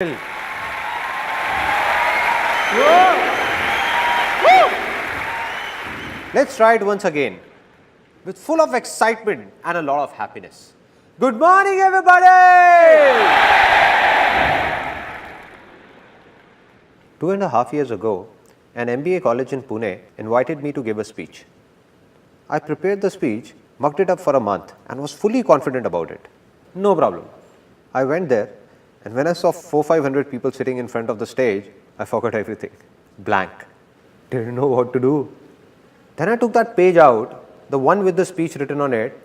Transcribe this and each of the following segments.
Whoa. Let's try it once again with full of excitement and a lot of happiness. Good morning, everybody! 2.5 years ago, an MBA college in Pune invited me to give a speech. I prepared the speech, mucked it up for a month and was fully confident about it. No problem. I went there and when I saw 400-500 people sitting in front of the stage, I forgot everything. Blank. Didn't know what to do. Then I took that page out, the one with the speech written on it,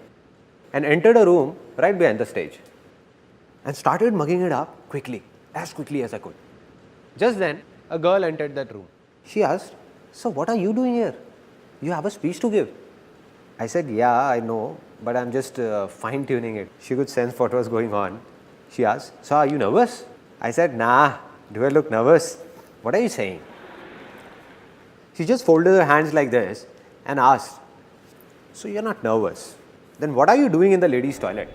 and entered a room right behind the stage and started mugging it up as quickly as I could. Just then, a girl entered that room. She asked, "So what are you doing here? You have a speech to give." I said, "Yeah, I know, but I'm just fine-tuning it." She could sense what was going on. She asked, "So are you nervous?" I said, "Nah, do I look nervous? What are you saying?" She just folded her hands like this and asked, "So you're not nervous? Then what are you doing in the ladies' toilet?"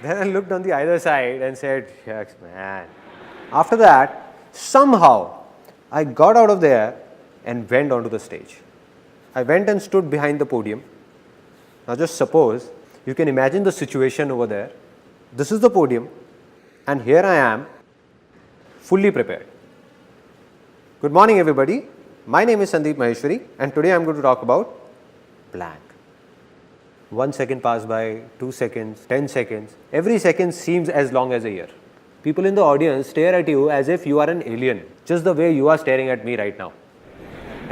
Then I looked on the other side and said, "Shucks, man." After that, somehow I got out of there and went onto the stage. I went and stood behind the podium. Now just suppose you can imagine the situation over there. This is the podium and here I am, fully prepared. Good morning, everybody. My name is Sandeep Maheshwari and today I am going to talk about blank. 1 second passed by, 2 seconds, 10 seconds. Every second seems as long as a year. People in the audience stare at you as if you are an alien, just the way you are staring at me right now.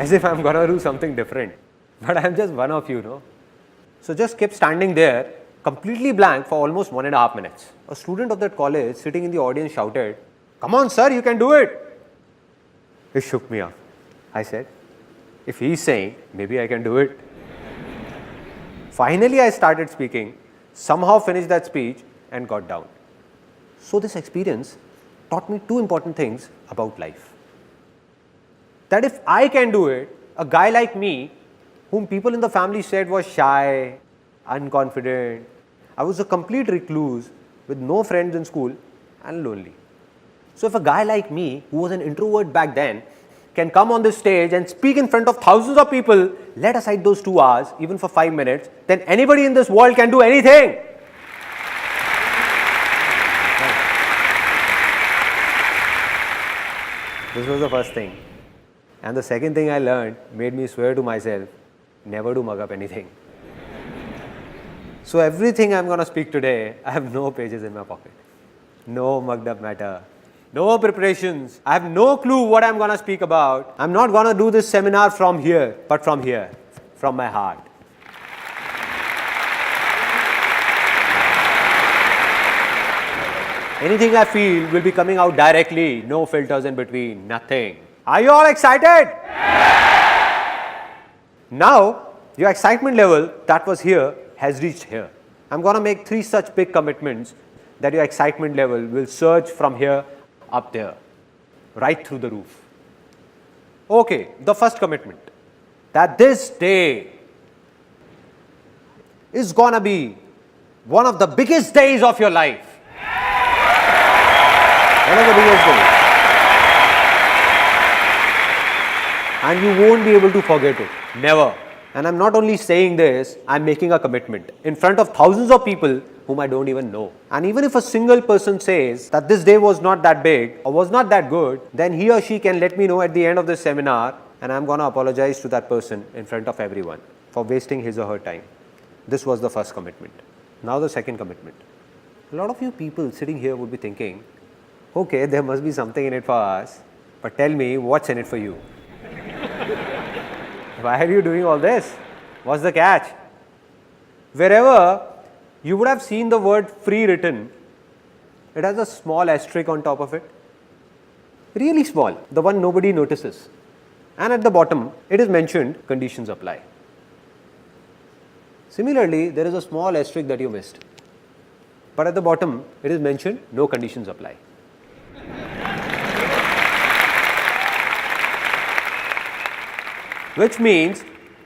As if I'm gonna do something different. But I'm just one of you, no? So just kept standing there, completely blank for almost 1.5 minutes. A student of that college sitting in the audience shouted, "Come on, sir, you can do it." It shook me up. I said, if he's saying, maybe I can do it. Finally, I started speaking, somehow finished that speech and got down. So this experience taught me 2 important things about life. That if I can do it, a guy like me, whom people in the family said was shy, unconfident, I was a complete recluse with no friends in school and lonely. So if a guy like me, who was an introvert back then, can come on this stage and speak in front of thousands of people, let aside those 2 hours, even for 5 minutes, then anybody in this world can do anything. This was the first thing. And the second thing I learned made me swear to myself, never to mug up anything. So everything I'm going to speak today, I have no pages in my pocket. No mugged up matter. No preparations. I have no clue what I'm going to speak about. I'm not going to do this seminar from here, but from here, from my heart. Anything I feel will be coming out directly, no filters in between, nothing. Are you all excited? Now, your excitement level that was here has reached here. I'm going to make 3 such big commitments that your excitement level will surge from here up there, right through the roof. Okay, the first commitment, that this day is going to be one of the biggest days of your life. One of the biggest days. And you won't be able to forget it. Never. And I'm not only saying this, I'm making a commitment in front of thousands of people whom I don't even know. And even if a single person says that this day was not that big or was not that good, then he or she can let me know at the end of this seminar and I'm going to apologize to that person in front of everyone for wasting his or her time. This was the first commitment. Now the second commitment. A lot of you people sitting here would be thinking, okay, there must be something in it for us, but tell me what's in it for you? Why are you doing all this? What's the catch? Wherever you would have seen the word free written, it has a small asterisk on top of it. Really small, the one nobody notices. And at the bottom, it is mentioned conditions apply. Similarly, there is a small asterisk that you missed. But at the bottom, it is mentioned no conditions apply. Which means,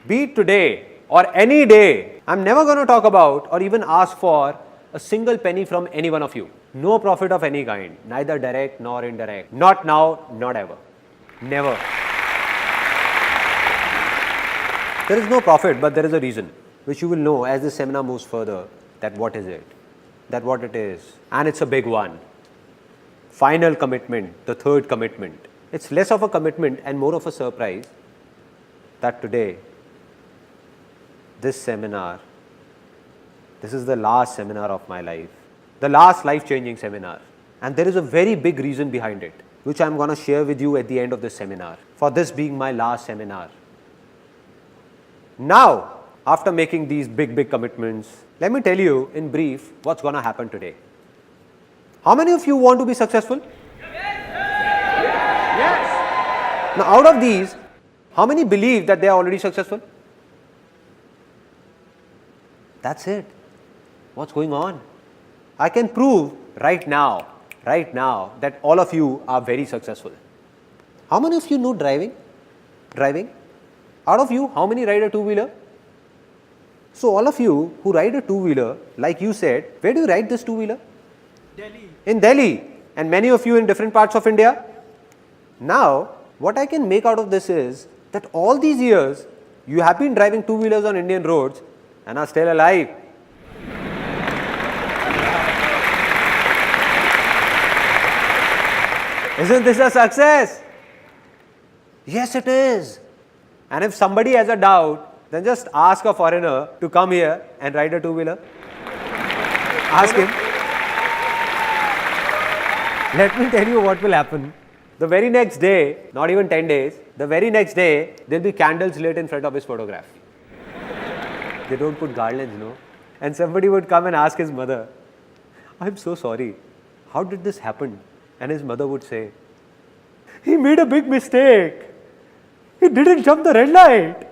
be it today or any day, I'm never going to talk about or even ask for a single penny from any one of you. No profit of any kind, neither direct nor indirect. Not now, not ever. Never. There is no profit, but there is a reason, which you will know as this seminar moves further, that what is it, that what it is. And it's a big one. Final commitment, the third commitment. It's less of a commitment and more of a surprise that today, this seminar, this is the last seminar of my life, the last life-changing seminar. And there is a very big reason behind it, which I'm going to share with you at the end of this seminar, for this being my last seminar. Now, after making these big commitments, let me tell you in brief what's going to happen today. How many of you want to be successful? Yes. Now, out of these, how many believe that they are already successful? That's it. What's going on? I can prove right now, that all of you are very successful. How many of you know driving? Out of you, how many ride a two-wheeler? So all of you who ride a two-wheeler, like you said, where do you ride this two-wheeler? Delhi. In Delhi. And many of you in different parts of India. Now, what I can make out of this is that all these years, you have been driving two-wheelers on Indian roads and are still alive. Isn't this a success? Yes, it is. And if somebody has a doubt, then just ask a foreigner to come here and ride a two-wheeler. Ask him. Let me tell you what will happen. The very next day, not even 10 days, the very next day, there will be candles lit in front of his photograph. They don't put garlands, no? And somebody would come and ask his mother, I'm so sorry, how did this happen? And his mother would say, he made a big mistake. He didn't jump the red light.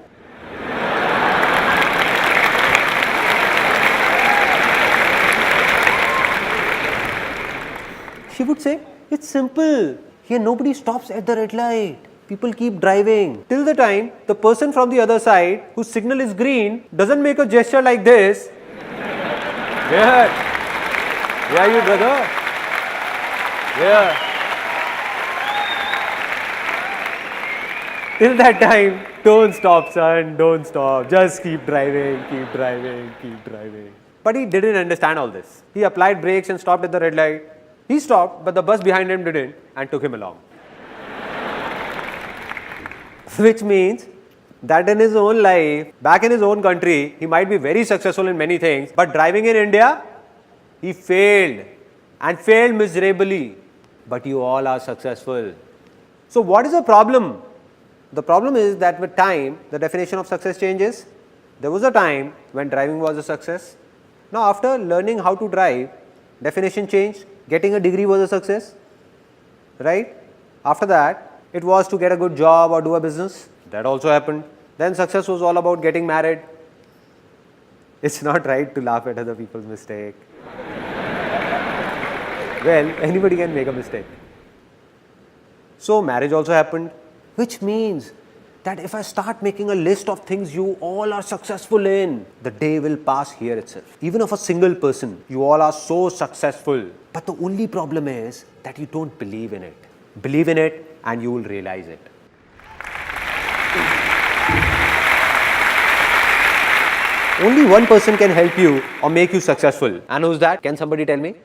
She would say, it's simple. Here nobody stops at the red light. People keep driving. Till the time the person from the other side whose signal is green doesn't make a gesture like this. Where? Where are you, brother? Where? Till that time, don't stop, son, don't stop. Just keep driving. But he didn't understand all this. He applied brakes and stopped at the red light. He stopped, but the bus behind him didn't and took him along. Which means that in his own life, back in his own country, he might be very successful in many things, but driving in India, he failed and failed miserably. But you all are successful. So what is the problem? The problem is that with time, the definition of success changes. There was a time when driving was a success. Now after learning how to drive, definition changed. Getting a degree was a success, right? After that, it was to get a good job or do a business. That also happened. Then success was all about getting married. It's not right to laugh at other people's mistake. Well, anybody can make a mistake. So marriage also happened, which means that if I start making a list of things you all are successful in, the day will pass here itself. Even of a single person, you all are so successful. But the only problem is that you don't believe in it. Believe in it and you will realize it. Only one person can help you or make you successful. And who's that? Can somebody tell me?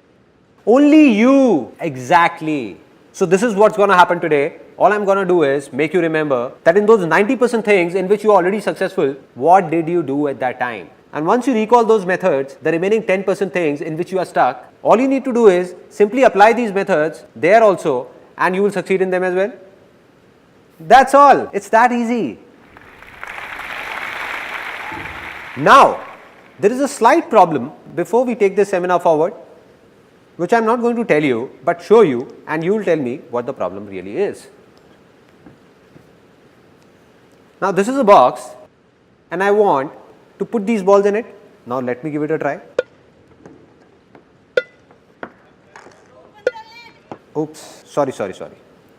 Only you. Exactly. So this is what's going to happen today. All I'm going to do is make you remember that in those 90% things in which you are already successful, what did you do at that time? And once you recall those methods, the remaining 10% things in which you are stuck, all you need to do is simply apply these methods there also and you will succeed in them as well. That's all. It's that easy. Now, there is a slight problem before we take this seminar forward, which I am not going to tell you, but show you, and you will tell me what the problem really is. Now, this is a box, and I want to put these balls in it. Now, let me give it a try. Oops, sorry.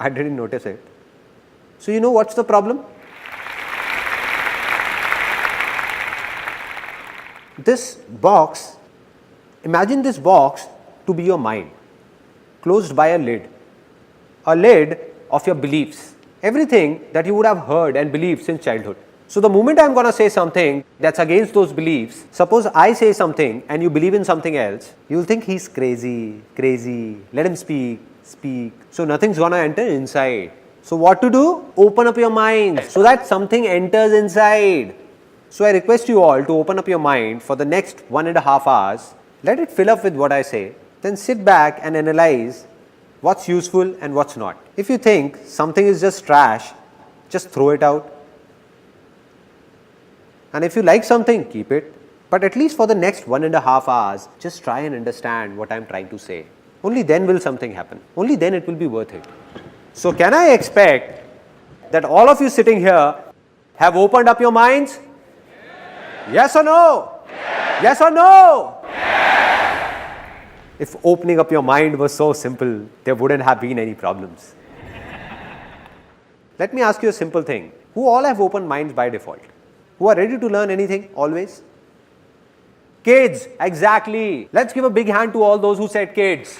I didn't notice it. So, you know what's the problem? this box, imagine this box to be your mind, closed by a lid of your beliefs, everything that you would have heard and believed since childhood. So the moment I'm going to say something that's against those beliefs, suppose I say something and you believe in something else, you'll think he's crazy, let him speak. So nothing's going to enter inside. So what to do? Open up your mind so that something enters inside. So I request you all to open up your mind for the next 1.5 hours. Let it fill up with what I say. Then sit back and analyze what's useful and what's not. If you think something is just trash, just throw it out. And if you like something, keep it. But at least for the next 1.5 hours, just try and understand what I'm trying to say. Only then will something happen. Only then it will be worth it. So can I expect that all of you sitting here have opened up your minds? Yes or no? Yes or no? If opening up your mind was so simple, there wouldn't have been any problems. Let me ask you a simple thing. Who all have open minds by default? Who are ready to learn anything always? Kids, exactly. Let's give a big hand to all those who said kids.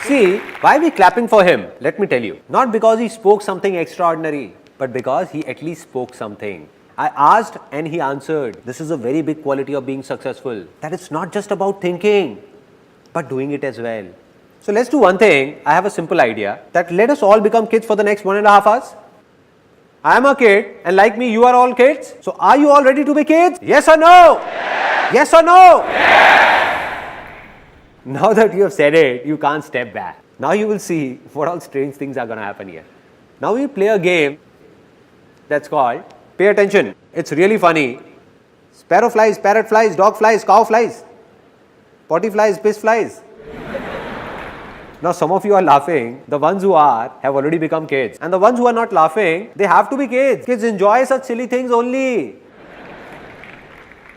See, why are we clapping for him? Let me tell you. Not because he spoke something extraordinary, but because he at least spoke something. I asked and he answered. This is a very big quality of being successful. That it's not just about thinking, but doing it as well. So let's do one thing. I have a simple idea that let us all become kids for the next 1.5 hours. I am a kid and like me you are all kids. So are you all ready to be kids? Yes or no? Yes or no? Now that you have said it, you can't step back. Now you will see what all strange things are going to happen here. Now we play a game that's called, pay attention, it's really funny. Sparrow flies, parrot flies, dog flies, cow flies, potty flies, piss flies. Now some of you are laughing. The ones who are have already become kids. And the ones who are not laughing, they have to be kids. Kids enjoy such silly things only.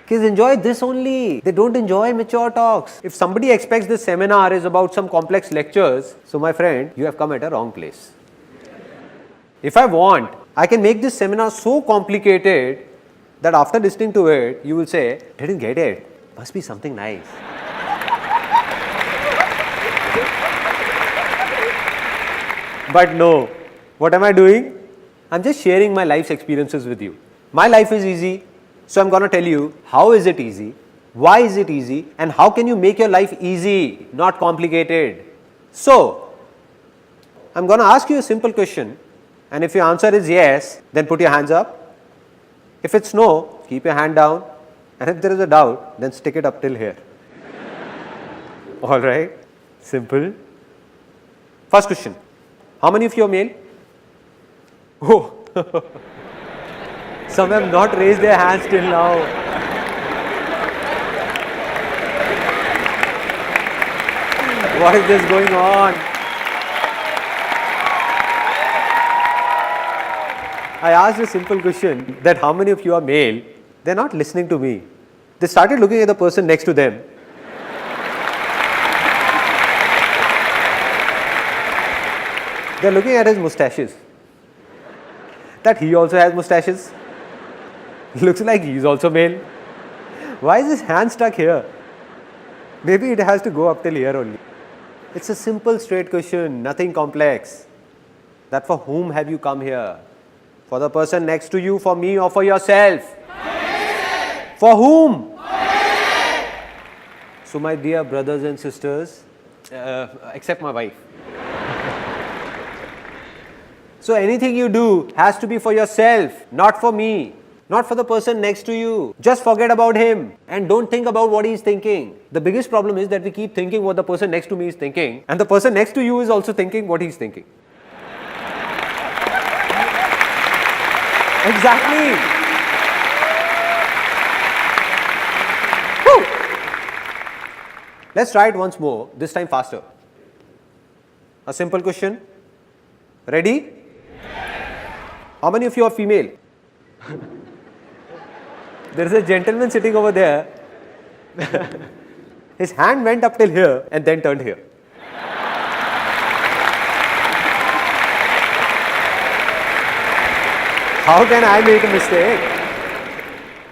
Kids enjoy this only. They don't enjoy mature talks. If somebody expects this seminar is about some complex lectures, so my friend, you have come at a wrong place. If I want, I can make this seminar so complicated that after listening to it, you will say, didn't get it. Must be something nice. But no, what am I doing? I'm just sharing my life's experiences with you. My life is easy, so I'm going to tell you how is it easy, why is it easy, and how can you make your life easy, not complicated. So, I'm going to ask you a simple question, and if your answer is yes, then put your hands up. If it's no, keep your hand down, and if there is a doubt, then stick it up till here. Alright, simple. First question. How many of you are male? Oh, some have not raised their hands till now. What is this going on? I asked a simple question that how many of you are male? They're not listening to me. They started looking at the person next to them. They're looking at his mustaches. That he also has mustaches. Looks like he's also male. Why is his hand stuck here? Maybe it has to go up till here only. It's a simple straight question, nothing complex. That for whom have you come here? For the person next to you, for me, or for yourself? For whom? So my dear brothers and sisters, except my wife. So anything you do has to be for yourself, not for me, not for the person next to you. Just forget about him and don't think about what he's thinking. The biggest problem is that we keep thinking what the person next to me is thinking, and the person next to you is also thinking what he's thinking. Exactly. Woo. Let's try it once more, this time faster. A simple question. Ready? How many of you are female? There is a gentleman sitting over there. His hand went up till here and then turned here. How can I make a mistake?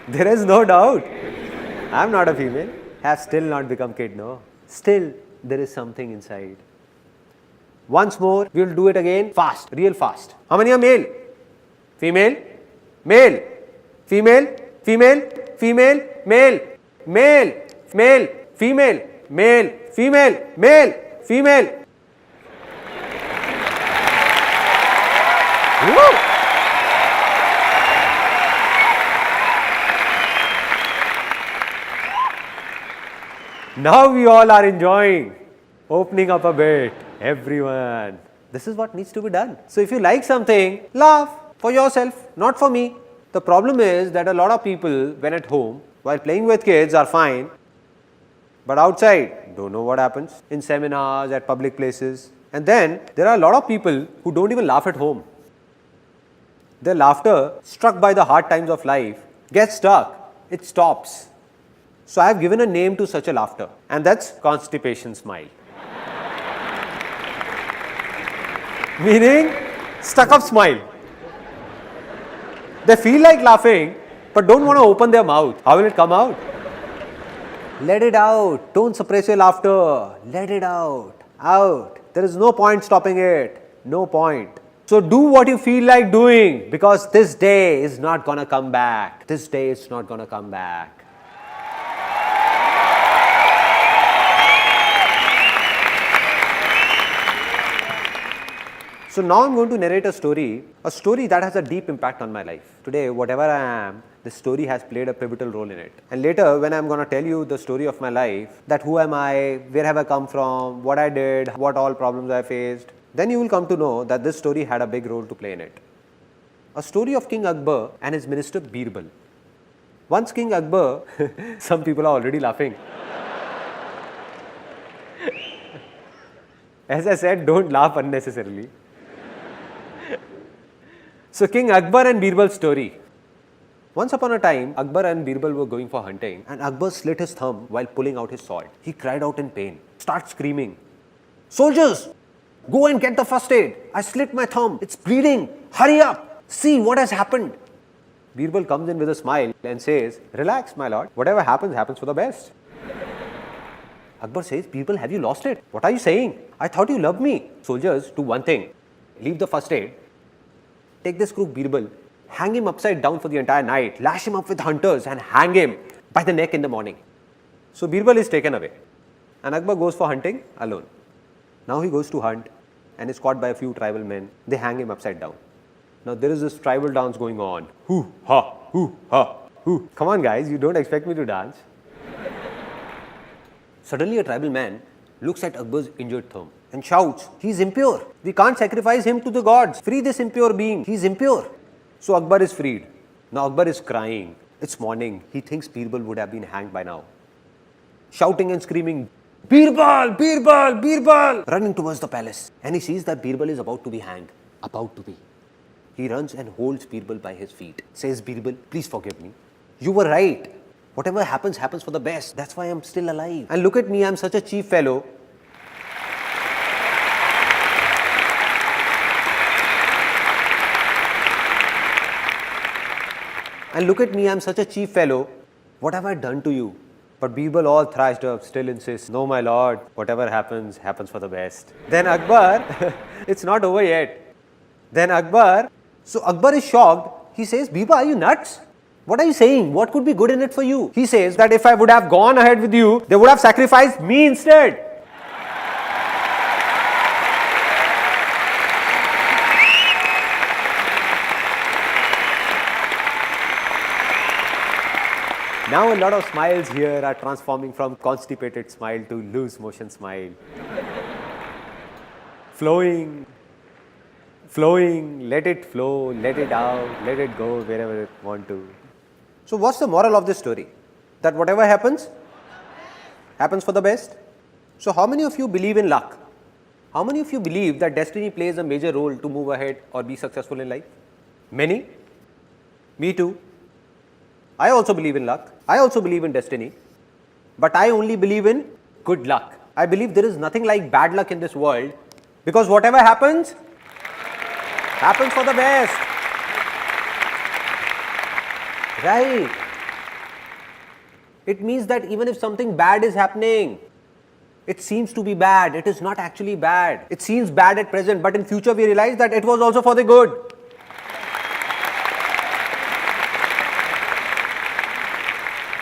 There is no doubt. I'm not a female. Have still not become kid, no. Still, there is something inside. Once more, we will do it again fast, real fast. How many are male? Female? Male? Female? Female? Female? Male? Male? Male? Female? Male? Female? Male? Female? Woo! Now we all are enjoying, opening up a bit. Everyone. This is what needs to be done. So if you like something, laugh for yourself, not for me. The problem is that a lot of people, when at home, while playing with kids, are fine, but outside, don't know what happens in seminars, at public places. And then there are a lot of people who don't even laugh at home. Their laughter, struck by the hard times of life, gets stuck. It stops. So I have given a name to such a laughter, and that's constipation smile. Meaning, stuck up smile. They feel like laughing, but don't want to open their mouth. How will it come out? Let it out. Don't suppress your laughter. Let it out. Out. There is no point stopping it. No point. So do what you feel like doing, because this day is not going to come back. This day is not going to come back. So now I'm going to narrate a story that has a deep impact on my life. Today, whatever I am, this story has played a pivotal role in it. And later, when I'm going to tell you the story of my life, that who am I, where have I come from, what I did, what all problems I faced, then you will come to know that this story had a big role to play in it. A story of King Akbar and his minister Birbal. Once King Akbar, some people are already laughing. As I said, don't laugh unnecessarily. So King Akbar and Birbal's story. Once upon a time, Akbar and Birbal were going for hunting, and Akbar slit his thumb while pulling out his sword. He cried out in pain, starts screaming, "Soldiers, go and get the first aid. I slit my thumb. It's bleeding. Hurry up. See what has happened." Birbal comes in with a smile and says, "Relax, my lord. Whatever happens, happens for the best." Akbar says, "Birbal, have you lost it? What are you saying? I thought you loved me." "Soldiers, do one thing. Leave the first aid. Take this crook Birbal, hang him upside down for the entire night, lash him up with hunters and hang him by the neck in the morning." So Birbal is taken away and Akbar goes for hunting alone. Now he goes to hunt and is caught by a few tribal men. They hang him upside down. Now there is this tribal dance going on. Hoo, ha, hoo, ha, hoo. Come on guys, you don't expect me to dance. Suddenly a tribal man looks at Akbar's injured thumb and shouts, "He is impure. We can't sacrifice him to the gods. Free this impure being. He is impure." So Akbar is freed. Now Akbar is crying. It's morning. He thinks Birbal would have been hanged by now. Shouting and screaming, "Birbal! Birbal! Birbal!" Running towards the palace. And he sees that Birbal is about to be hanged. About to be. He runs and holds Birbal by his feet. Says, "Birbal, please forgive me. You were right. Whatever happens, happens for the best. That's why I'm still alive. And look at me, I'm such a cheap fellow. And look at me, I'm such a cheap fellow. What have I done to you?" But Birbal, all thrashed up, still insists, "No, my lord, whatever happens, happens for the best." Then Akbar, it's not over yet. Then Akbar is shocked. He says, "Birbal, are you nuts? What are you saying? What could be good in it for you?" He says that if I would have gone ahead with you, they would have sacrificed me instead. Now a lot of smiles here are transforming from constipated smile to loose motion smile. Flowing, flowing, let it flow, let it out, let it go wherever it want to. So what's the moral of this story? That whatever happens, happens for the best. So how many of you believe in luck? How many of you believe that destiny plays a major role to move ahead or be successful in life? Many? Me too. I also believe in luck. I also believe in destiny. But I only believe in good luck. I believe there is nothing like bad luck in this world, because whatever happens, happens for the best. Right. It means that even if something bad is happening, it seems to be bad. It is not actually bad. It seems bad at present, but in future we realize that it was also for the good.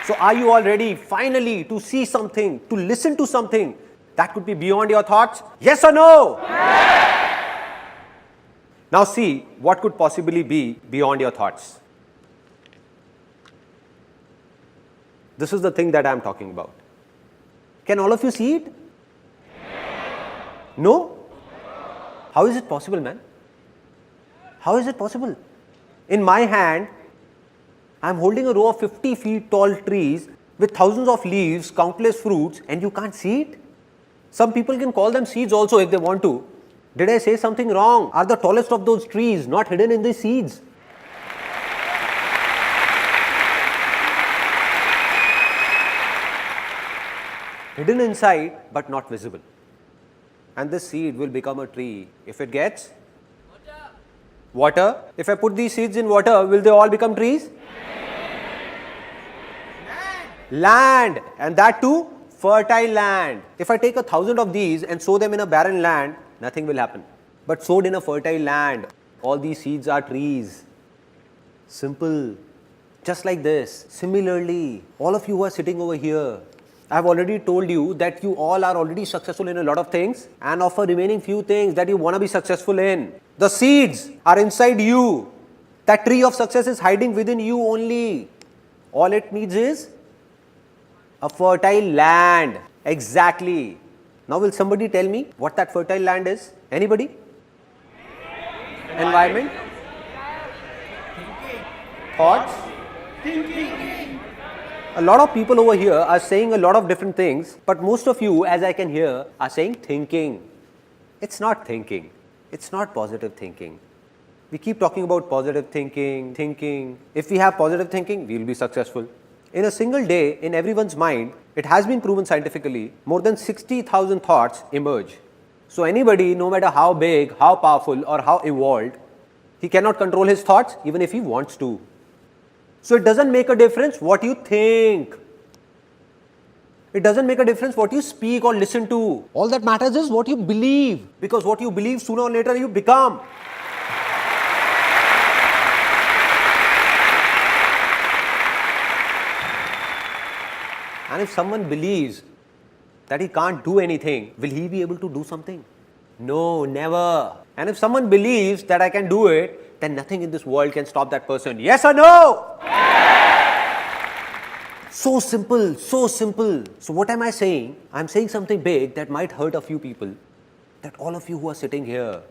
So are you all ready finally to see something, to listen to something that could be beyond your thoughts? Yes or no? Yes. Now see what could possibly be beyond your thoughts. This is the thing that I am talking about. Can all of you see it? No? How is it possible, man? How is it possible? In my hand, I am holding a row of 50 feet tall trees with thousands of leaves, countless fruits, and you can't see it? Some people can call them seeds also if they want to. Did I say something wrong? Are the tallest of those trees not hidden in the seeds? Hidden inside but not visible. And this seed will become a tree if it gets water. If I put these seeds in water, will they all become trees? Land, and that too fertile land. If I take 1,000 of these and sow them in a barren land, nothing will happen. But sowed in a fertile land, all these seeds are trees. Simple. Just like this. Similarly, all of you who are sitting over here, I have already told you that you all are already successful in a lot of things and of a remaining few things that you want to be successful in. The seeds are inside you. That tree of success is hiding within you only. All it needs is a fertile land. Exactly. Now will somebody tell me what that fertile land is? Anybody? Environment? Thoughts? A lot of people over here are saying a lot of different things, but most of you, as I can hear, are saying thinking. It's not thinking. It's not positive thinking. We keep talking about positive thinking. If we have positive thinking, we will be successful. In a single day, in everyone's mind, it has been proven scientifically, more than 60,000 thoughts emerge. So anybody, no matter how big, how powerful or how evolved, he cannot control his thoughts even if he wants to. So it doesn't make a difference what you think. It doesn't make a difference what you speak or listen to. All that matters is what you believe, because what you believe sooner or later you become. And if someone believes that he can't do anything, will he be able to do something? No, never. And if someone believes that I can do it, then nothing in this world can stop that person. Yes or no? Yes! So simple, so simple. So what am I saying? I'm saying something big that might hurt a few people. That all of you who are sitting here,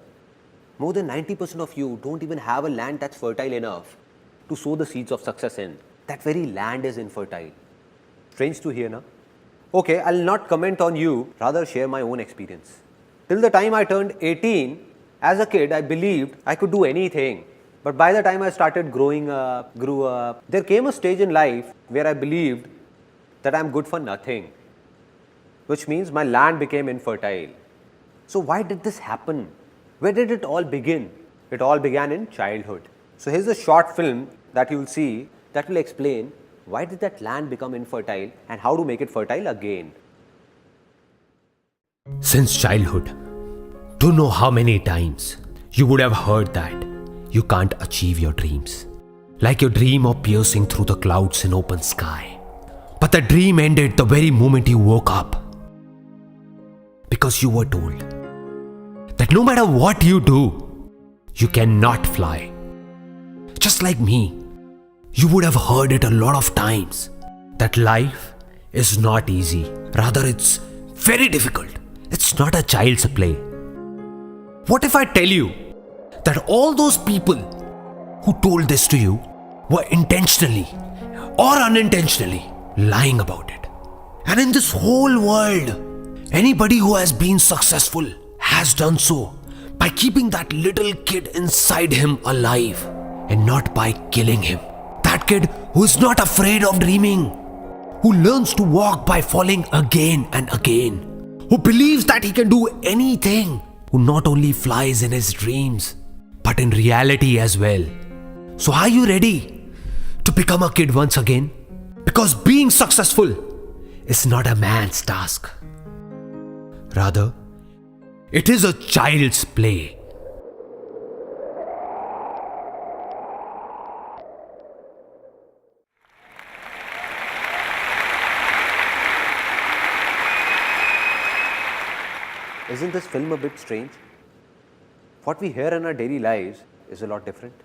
more than 90% of you don't even have a land that's fertile enough to sow the seeds of success in. That very land is infertile. Strange to hear, na? Okay, I'll not comment on you, rather share my own experience. Till the time I turned 18, as a kid, I believed I could do anything. But by the time I started growing up, grew up, there came a stage in life where I believed that I'm good for nothing, which means my land became infertile. So why did this happen? Where did it all begin? It all began in childhood. So here's a short film that you will see that will explain why did that land become infertile and how to make it fertile again. Since childhood, don't know how many times you would have heard that you can't achieve your dreams. Like your dream of piercing through the clouds in open sky. But the dream ended the very moment you woke up. Because you were told that no matter what you do, you cannot fly. Just like me, you would have heard it a lot of times that life is not easy. Rather, it's very difficult. It's not a child's play. What if I tell you that all those people who told this to you were intentionally or unintentionally lying about it? And in this whole world, anybody who has been successful has done so by keeping that little kid inside him alive and not by killing him. That kid who is not afraid of dreaming, who learns to walk by falling again and again, who believes that he can do anything, who not only flies in his dreams, but in reality as well. So are you ready to become a kid once again? Because being successful is not a man's task. Rather, it is a child's play. Isn't this film a bit strange? What we hear in our daily lives is a lot different.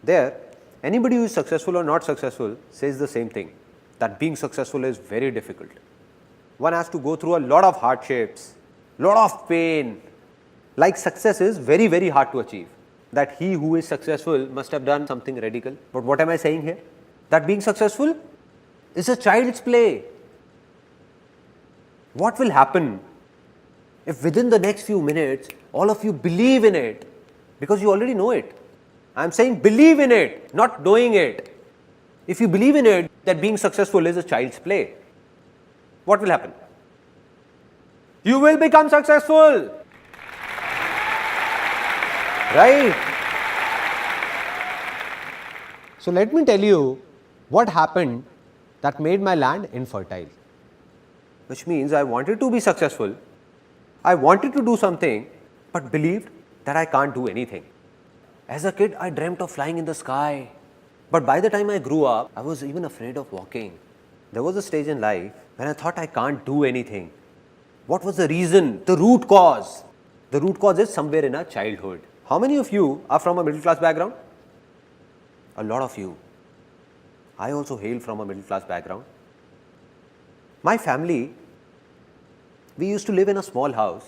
There, anybody who is successful or not successful says the same thing, that being successful is very difficult. One has to go through a lot of hardships, lot of pain. Like success is very, very hard to achieve. That he who is successful must have done something radical. But what am I saying here? That being successful is a child's play. What will happen if within the next few minutes all of you believe in it? Because you already know it. I am saying believe in it, not knowing it. If you believe in it, that being successful is a child's play, what will happen? You will become successful. Right? So let me tell you what happened that made my land infertile. Which means I wanted to be successful, I wanted to do something, but believed that I can't do anything. As a kid, I dreamt of flying in the sky. But by the time I grew up, I was even afraid of walking. There was a stage in life when I thought I can't do anything. What was the reason? The root cause. The root cause is somewhere in our childhood. How many of you are from a middle class background? A lot of you. I also hail from a middle class background. My family, we used to live in a small house,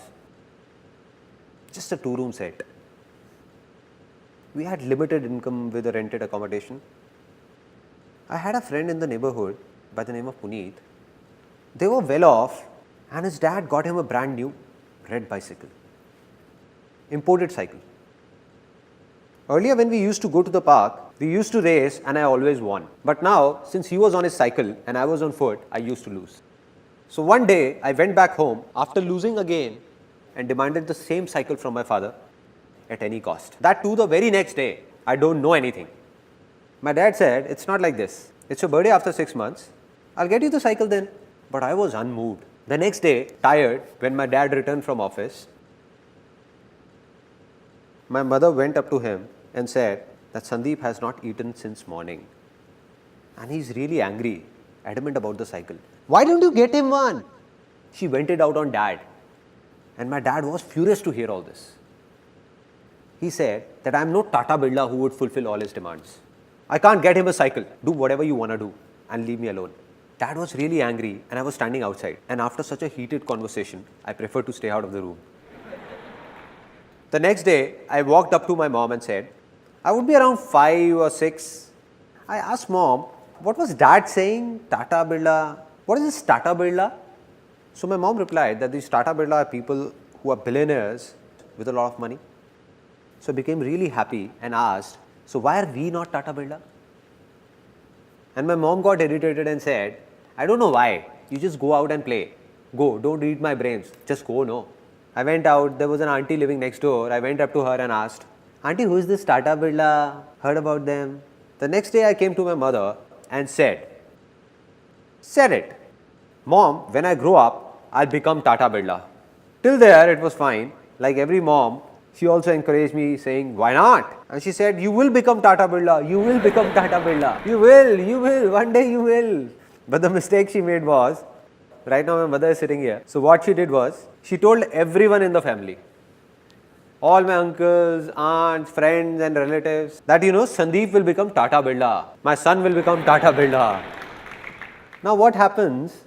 just a 2-room set. We had limited income with a rented accommodation. I had a friend in the neighborhood by the name of Puneet. They were well off and his dad got him a brand new red bicycle, imported cycle. Earlier when we used to go to the park, we used to race and I always won. But now, since he was on his cycle and I was on foot, I used to lose. So one day, I went back home after losing again and demanded the same cycle from my father at any cost. That too the very next day, I don't know anything. My dad said, it's not like this. It's your birthday after 6 months. I'll get you the cycle then. But I was unmoved. The next day, tired, when my dad returned from office, my mother went up to him and said that Sandeep has not eaten since morning. And he's really angry, adamant about the cycle. Why don't you get him one? She vented out on dad. And my dad was furious to hear all this. He said that I am no Tata Birla who would fulfill all his demands. I can't get him a cycle. Do whatever you want to do and leave me alone. Dad was really angry and I was standing outside. And after such a heated conversation, I preferred to stay out of the room. The next day, I walked up to my mom and said, I would be around 5 or 6. I asked mom, what was dad saying? Tata Birla. What is this Tata Birla? So my mom replied that these Tata Birla are people who are billionaires with a lot of money. So I became really happy and asked, so why are we not Tata Birla? And my mom got irritated and said, I don't know why. You just go out and play. Go, don't read my brains. Just go, no. I went out, there was an auntie living next door. I went up to her and asked, Auntie, who is this Tata Birla? Heard about them? The next day I came to my mother and said it. Mom, when I grow up, I'll become Tata Birla. Till there, it was fine. Like every mom, she also encouraged me saying, why not? And she said, you will become Tata Birla. You will become Tata Birla. You will. One day you will. But the mistake she made was, right now my mother is sitting here. So what she did was, she told everyone in the family, all my uncles, aunts, friends and relatives, that Sandeep will become Tata Birla. My son will become Tata Birla. Now what happens,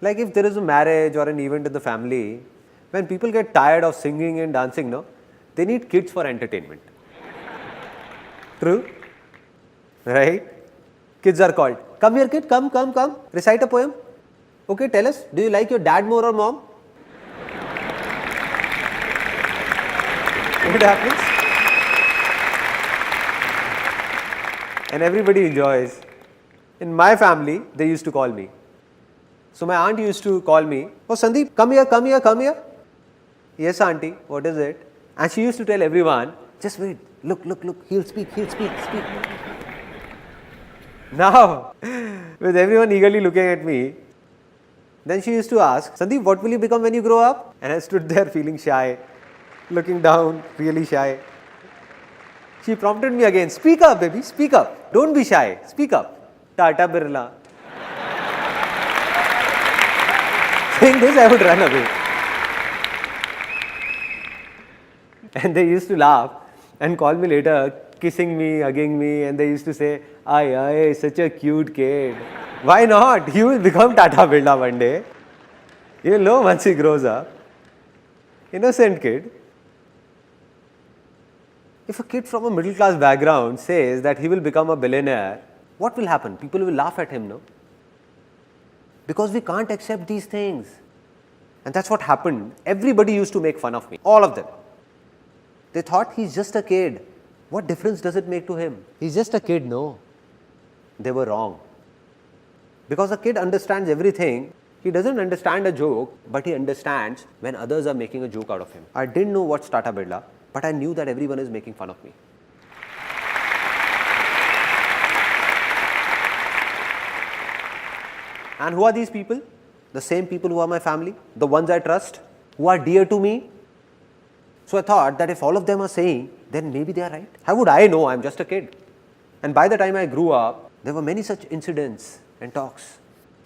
like if there is a marriage or an event in the family, when people get tired of singing and dancing, no, they need kids for entertainment. True? Right? Kids are called. Come here kid, come. Recite a poem. Okay, tell us, do you like your dad more or mom? What happens? And everybody enjoys. In my family, they used to call me. So my aunt used to call me, oh Sandeep, come here. Yes auntie, what is it? And she used to tell everyone, just wait, look, he'll speak. Now, with everyone eagerly looking at me, then she used to ask, Sandeep, what will you become when you grow up? And I stood there feeling shy, looking down, really shy. She prompted me again, speak up, baby, speak up. Don't be shy, speak up. Tata Birla. Saying this, I would run away. And they used to laugh and call me later, kissing me, hugging me, and they used to say, ay, ay, such a cute kid. Why not? He will become Tata Birla one day. You'll know once he grows up. Innocent kid. If a kid from a middle class background says that he will become a billionaire, what will happen? People will laugh at him, no? Because we can't accept these things. And that's what happened. Everybody used to make fun of me, all of them. They thought he's just a kid. What difference does it make to him? He's just a kid, no. They were wrong. Because a kid understands everything. He doesn't understand a joke, but he understands when others are making a joke out of him. I didn't know what's Tata Birla, but I knew that everyone is making fun of me. And who are these people? The same people who are my family, the ones I trust, who are dear to me. So I thought that if all of them are saying, then maybe they are right. How would I know? I'm just a kid. And by the time I grew up, there were many such incidents and talks.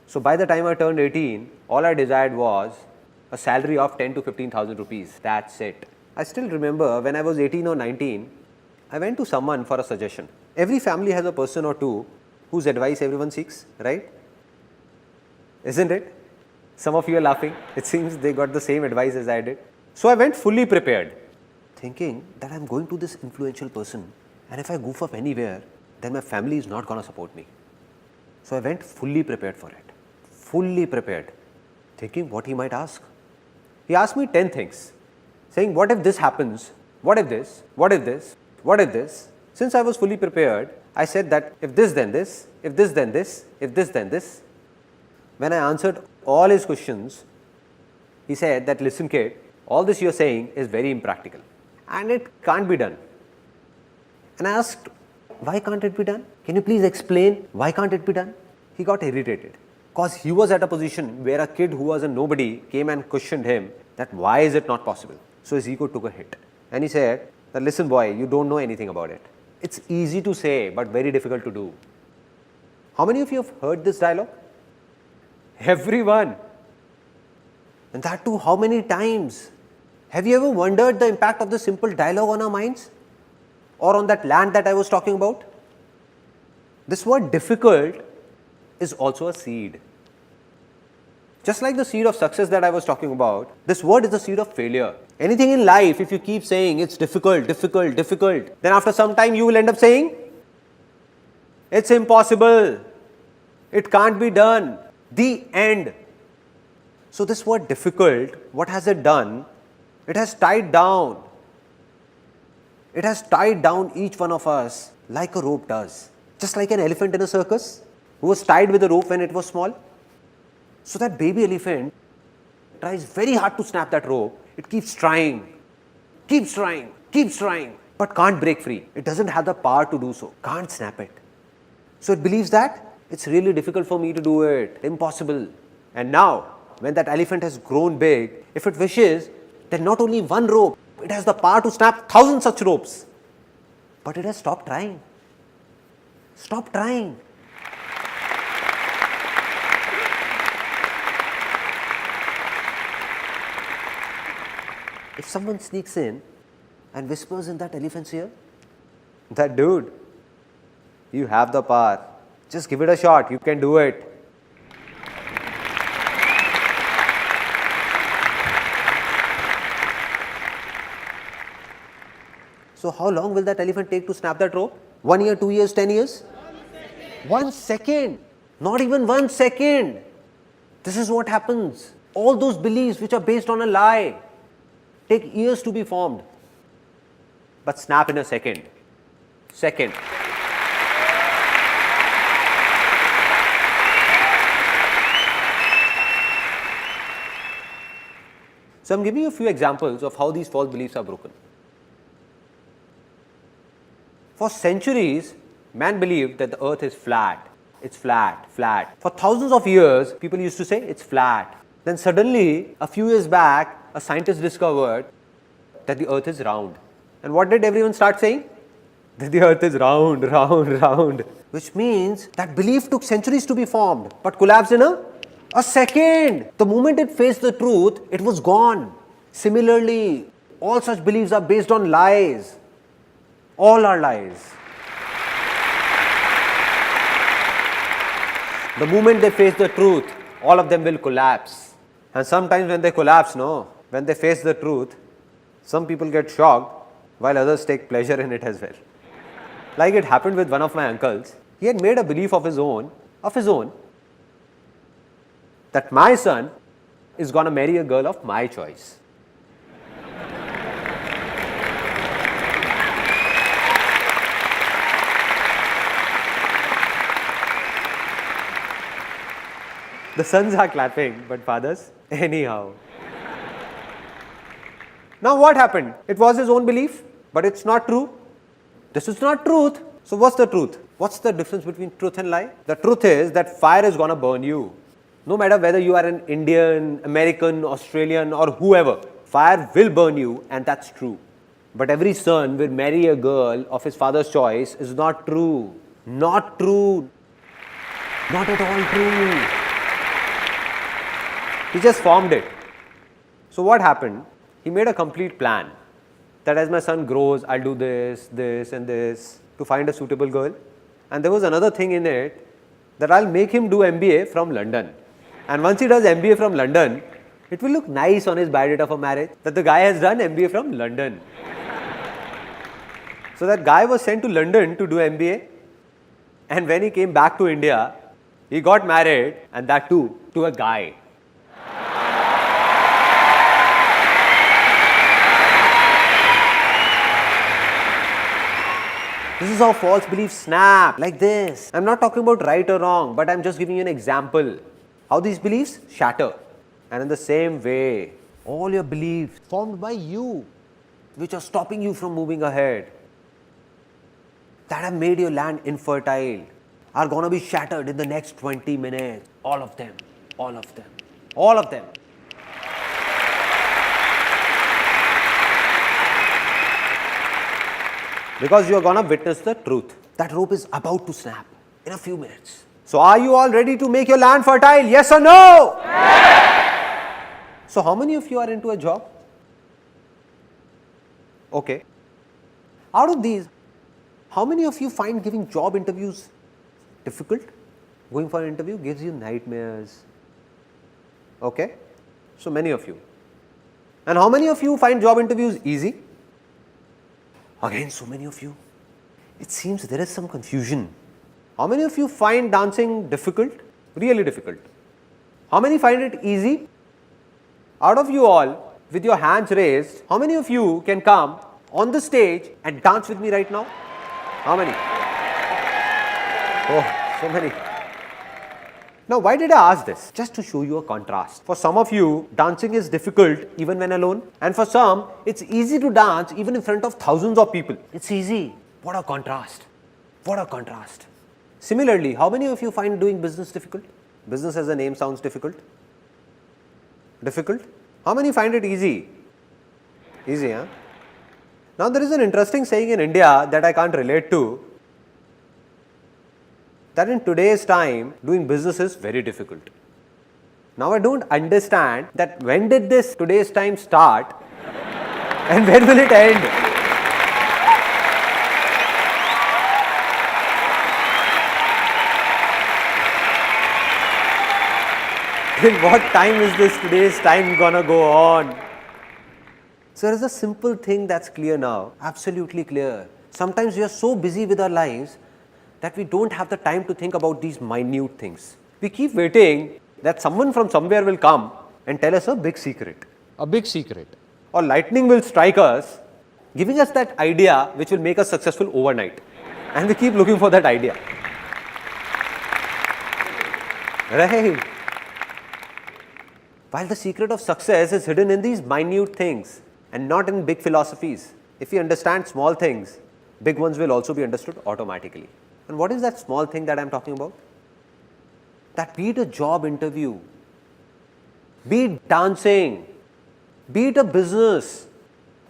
So by the time I turned 18, all I desired was a salary of 10 to 15,000 rupees. That's it. I still remember when I was 18 or 19, I went to someone for a suggestion. Every family has a person or two whose advice everyone seeks, right? Isn't it? Some of you are laughing. It seems they got the same advice as I did. So I went fully prepared, thinking that I'm going to this influential person, and if I goof up anywhere, then my family is not going to support me. So I went fully prepared for it. Fully prepared, thinking what he might ask. He asked me 10 things, saying, what if this happens? What if this? What if this? What if this? Since I was fully prepared, I said that if this, then this, if this, then this, if this, then this. When I answered all his questions, he said that, listen kid, all this you're saying is very impractical and it can't be done. And I asked, why can't it be done? Can you please explain why can't it be done? He got irritated because he was at a position where a kid who was a nobody came and questioned him that why is it not possible? So his ego took a hit and he said that, listen boy, you don't know anything about it. It's easy to say but very difficult to do. How many of you have heard this dialogue? Everyone. And that too, how many times? Have you ever wondered the impact of this simple dialogue on our minds? Or on that land that I was talking about? This word difficult is also a seed. Just like the seed of success that I was talking about, this word is the seed of failure. Anything in life, if you keep saying it's difficult, difficult, difficult, then after some time you will end up saying, it's impossible, it can't be done, the end. So this word difficult, what has it done? It has tied down. It has tied down each one of us like a rope does. Just like an elephant in a circus who was tied with a rope when it was small. So that baby elephant tries very hard to snap that rope. It keeps trying, but can't break free. It doesn't have the power to do so, can't snap it. So it believes that it's really difficult for me to do it, impossible. And now, when that elephant has grown big, if it wishes, then not only one rope, it has the power to snap 1,000 such ropes. But it has stopped trying. Stop trying. If someone sneaks in and whispers in that elephant's ear, that dude, you have the power. Just give it a shot. You can do it. So how long will that elephant take to snap that rope? 1 year, 2 years, 10 years? 1 second. Not even 1 second. This is what happens. All those beliefs which are based on a lie take years to be formed, but snap in a second. Second. So I'm giving you a few examples of how these false beliefs are broken. For centuries, man believed that the earth is flat. it's flat, flat. For thousands of years, people used to say it's flat. Then suddenly, a few years back, a scientist discovered that the earth is round. And what did everyone start saying? That the earth is round, round, round. Which means that belief took centuries to be formed, but collapsed in a second. The moment it faced the truth, it was gone. Similarly, all such beliefs are based on lies. All are lies. The moment they face the truth, all of them will collapse. And sometimes when they collapse, when they face the truth, some people get shocked while others take pleasure in it as well. Like it happened with one of my uncles. He had made a belief of his own, that my son is going to marry a girl of my choice. The sons are clapping, but fathers, anyhow. Now what happened? It was his own belief, but it's not true. This is not truth. So what's the truth? What's the difference between truth and lie? The truth is that fire is going to burn you. No matter whether you are an Indian, American, Australian or whoever, fire will burn you, and that's true. But every son will marry a girl of his father's choice is not true. Not true. Not at all true. He just formed it. So what happened? He made a complete plan that as my son grows, I'll do this, this and this to find a suitable girl. And there was another thing in it that I'll make him do MBA from London. And once he does MBA from London, it will look nice on his biodata for marriage that the guy has done MBA from London. So that guy was sent to London to do MBA. And when he came back to India, he got married, and that too, to a guy. This is how false beliefs snap, like this. I'm not talking about right or wrong, but I'm just giving you an example. How these beliefs shatter. And in the same way, all your beliefs formed by you, which are stopping you from moving ahead, that have made your land infertile, are going to be shattered in the next 20 minutes. All of them. All of them. All of them. Because you are going to witness the truth. That rope is about to snap in a few minutes. So are you all ready to make your land fertile? Yes or no? Yes. So how many of you are into a job? Okay. Out of these, how many of you find giving job interviews difficult? Going for an interview gives you nightmares. Okay. So many of you. And how many of you find job interviews easy? Again, so many of you. It seems there is some confusion. How many of you find dancing difficult? Really difficult. How many find it easy? Out of you all, with your hands raised, how many of you can come on the stage and dance with me right now? How many? Oh, so many. Now, why did I ask this? Just to show you a contrast. For some of you, dancing is difficult even when alone. And for some, it's easy to dance even in front of thousands of people. It's easy. What a contrast. What a contrast. Similarly, how many of you find doing business difficult? Business as a name sounds difficult. Difficult? How many find it easy? Easy, huh? Now, there is an interesting saying in India that I can't relate to, that in today's time, doing business is very difficult. Now, I don't understand that when did this today's time start and when will it end? Till what time is this today's time gonna go on? So, there is a simple thing that's clear now, absolutely clear. Sometimes we are so busy with our lives that we don't have the time to think about these minute things. We keep waiting that someone from somewhere will come and tell us a big secret. A big secret. Or lightning will strike us, giving us that idea which will make us successful overnight. And we keep looking for that idea. Right? While the secret of success is hidden in these minute things and not in big philosophies. If we understand small things, big ones will also be understood automatically. And what is that small thing that I am talking about? that be it a job interview, be it dancing, be it a business,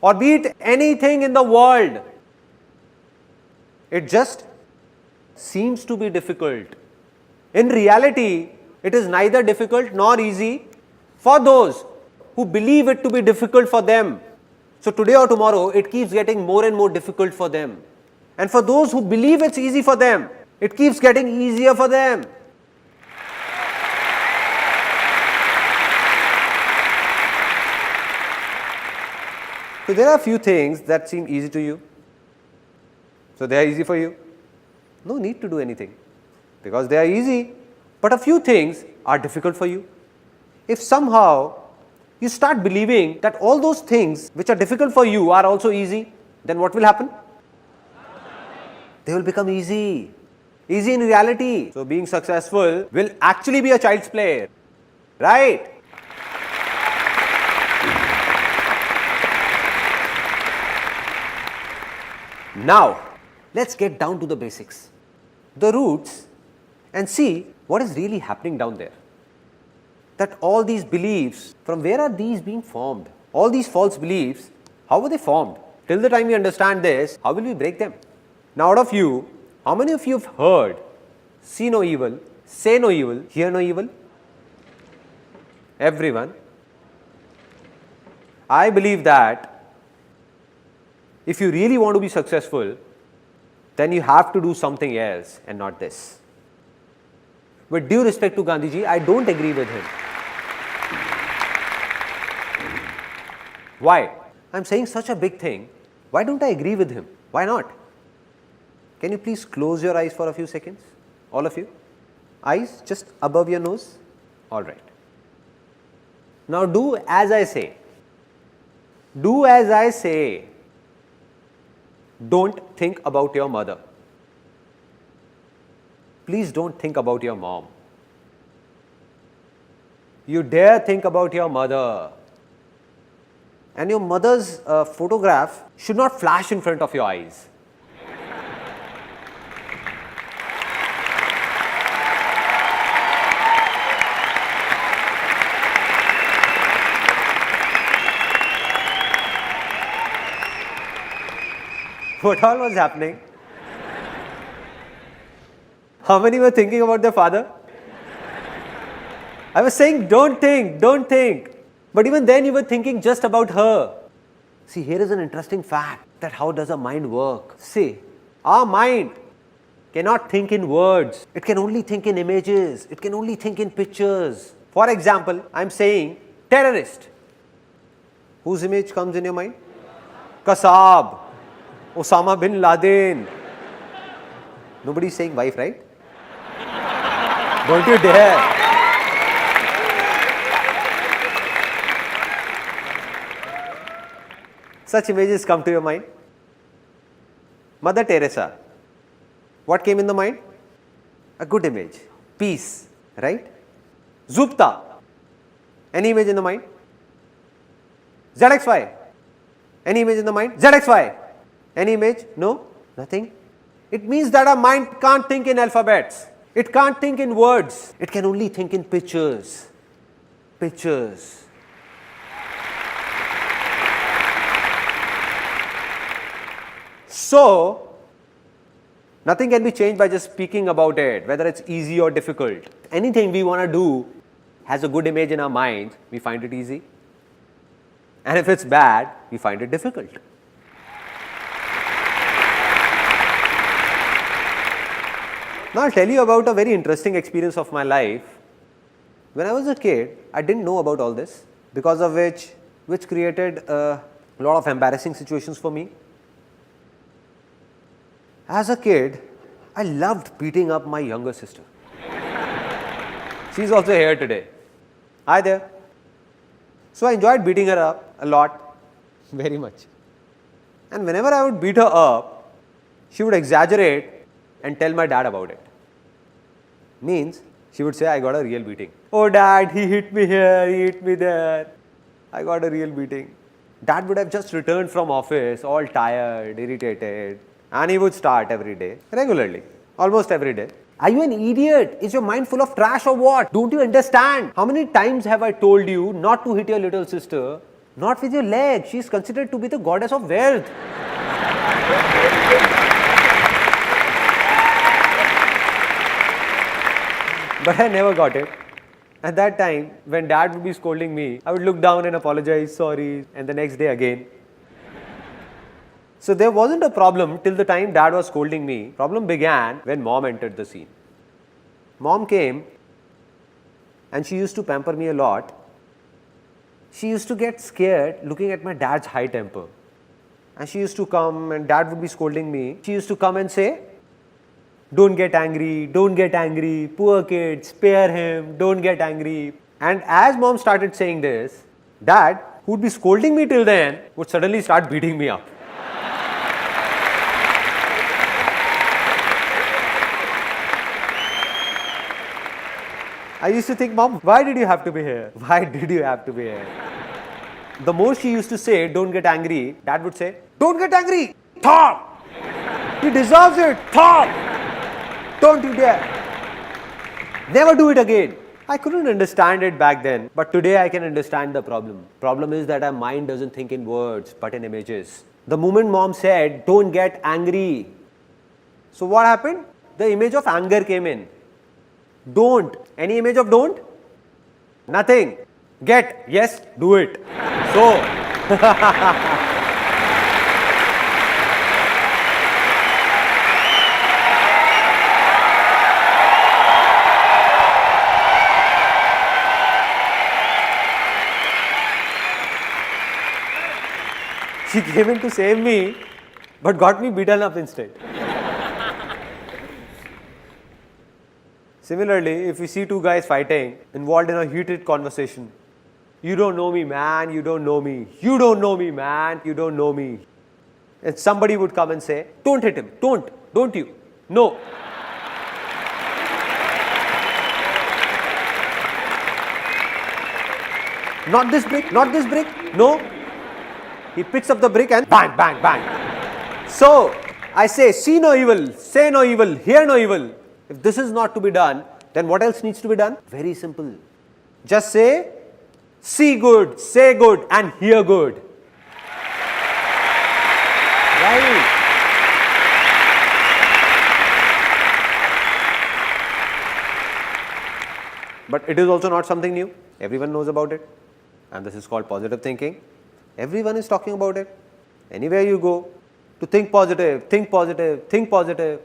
or be it anything in the world, it just seems to be difficult. In reality, it is neither difficult nor easy for those who believe it to be difficult for them. So today or tomorrow, it keeps getting more and more difficult for them. And for those who believe it's easy for them, it keeps getting easier for them. So there are a few things that seem easy to you. So they are easy for you. No need to do anything because they are easy. But a few things are difficult for you. If somehow you start believing that all those things which are difficult for you are also easy, then what will happen? They will become easy. Easy in reality. So being successful will actually be a child's play. Right? Now, let's get down to the basics, the roots, and see what is really happening down there. That all these beliefs, from where are these being formed? All these false beliefs, how were they formed? Till the time we understand this, how will we break them? Now, out of you, how many of you have heard, see no evil, say no evil, hear no evil? Everyone. I believe that if you really want to be successful, then you have to do something else and not this. With due respect to Gandhiji, I don't agree with him. Why? I'm saying such a big thing. Why don't I agree with him? Why not? Can you please close your eyes for a few seconds? All of you? Eyes just above your nose? Alright. Now do as I say. Do as I say. Don't think about your mother. Please don't think about your mom. You dare think about your mother. And your mother's photograph should not flash in front of your eyes. What all was happening? How many were thinking about their father? I was saying, don't think, don't think. But even then you were thinking just about her. See, here is an interesting fact that how does a mind work? See, our mind cannot think in words. It can only think in images. It can only think in pictures. For example, I am saying terrorist. Whose image comes in your mind? Kasab. Osama bin Laden. Nobody is saying wife, right? Don't you dare. Such images come to your mind. Mother Teresa. What came in the mind? A good image. Peace, right? Zupta. Any image in the mind? ZXY. Any image in the mind? ZXY. Any image? No? Nothing? It means that our mind can't think in alphabets. It can't think in words. It can only think in pictures. Pictures. So, nothing can be changed by just speaking about it, whether it's easy or difficult. Anything we want to do has a good image in our minds, we find it easy. And if it's bad, we find it difficult. Now, I'll tell you about a very interesting experience of my life. When I was a kid, I didn't know about all this, because of which created a lot of embarrassing situations for me. As a kid, I loved beating up my younger sister. She's also here today. Hi there. So I enjoyed beating her up a lot, very much. And whenever I would beat her up, she would exaggerate and tell my dad about it. Means, she would say, I got a real beating. Oh dad, he hit me here, he hit me there. I got a real beating. Dad would have just returned from office, all tired, irritated. And he would start every day, regularly, almost every day. Are you an idiot? Is your mind full of trash or what? Don't you understand? How many times have I told you not to hit your little sister? Not with your leg. She is considered to be the goddess of wealth. But I never got it. At that time, when dad would be scolding me, I would look down and apologize, sorry, and the next day again. So there wasn't a problem till the time dad was scolding me. Problem began when mom entered the scene. Mom came and she used to pamper me a lot. She used to get scared looking at my dad's high temper. And she used to come and dad would be scolding me. She used to come and say, don't get angry, poor kid, spare him, don't get angry. And as mom started saying this, dad, who would be scolding me till then, would suddenly start beating me up. I used to think, Mom, why did you have to be here? Why did you have to be here? The more she used to say, don't get angry, dad would say, don't get angry, Thor! He deserves it, Thor! Don't you dare! Never do it again. I couldn't understand it back then, but today I can understand the problem. Problem is that our mind doesn't think in words, but in images. The moment mom said, don't get angry. So what happened? The image of anger came in. Don't. Any image of don't? Nothing. Get. Yes, do it. So, she came in to save me, but got me beaten up instead. Similarly, if we see two guys fighting, involved in a heated conversation, you don't know me, man, you don't know me. You don't know me, man, you don't know me. And somebody would come and say, don't hit him, don't you? No. Not this brick, no. He picks up the brick and bang, bang, bang. So, I say, see no evil, say no evil, hear no evil. If this is not to be done, then what else needs to be done? Very simple. Just say, see good, say good, and hear good. Right? But it is also not something new. Everyone knows about it. And this is called positive thinking. Everyone is talking about it. Anywhere you go, to think positive, think positive, think positive.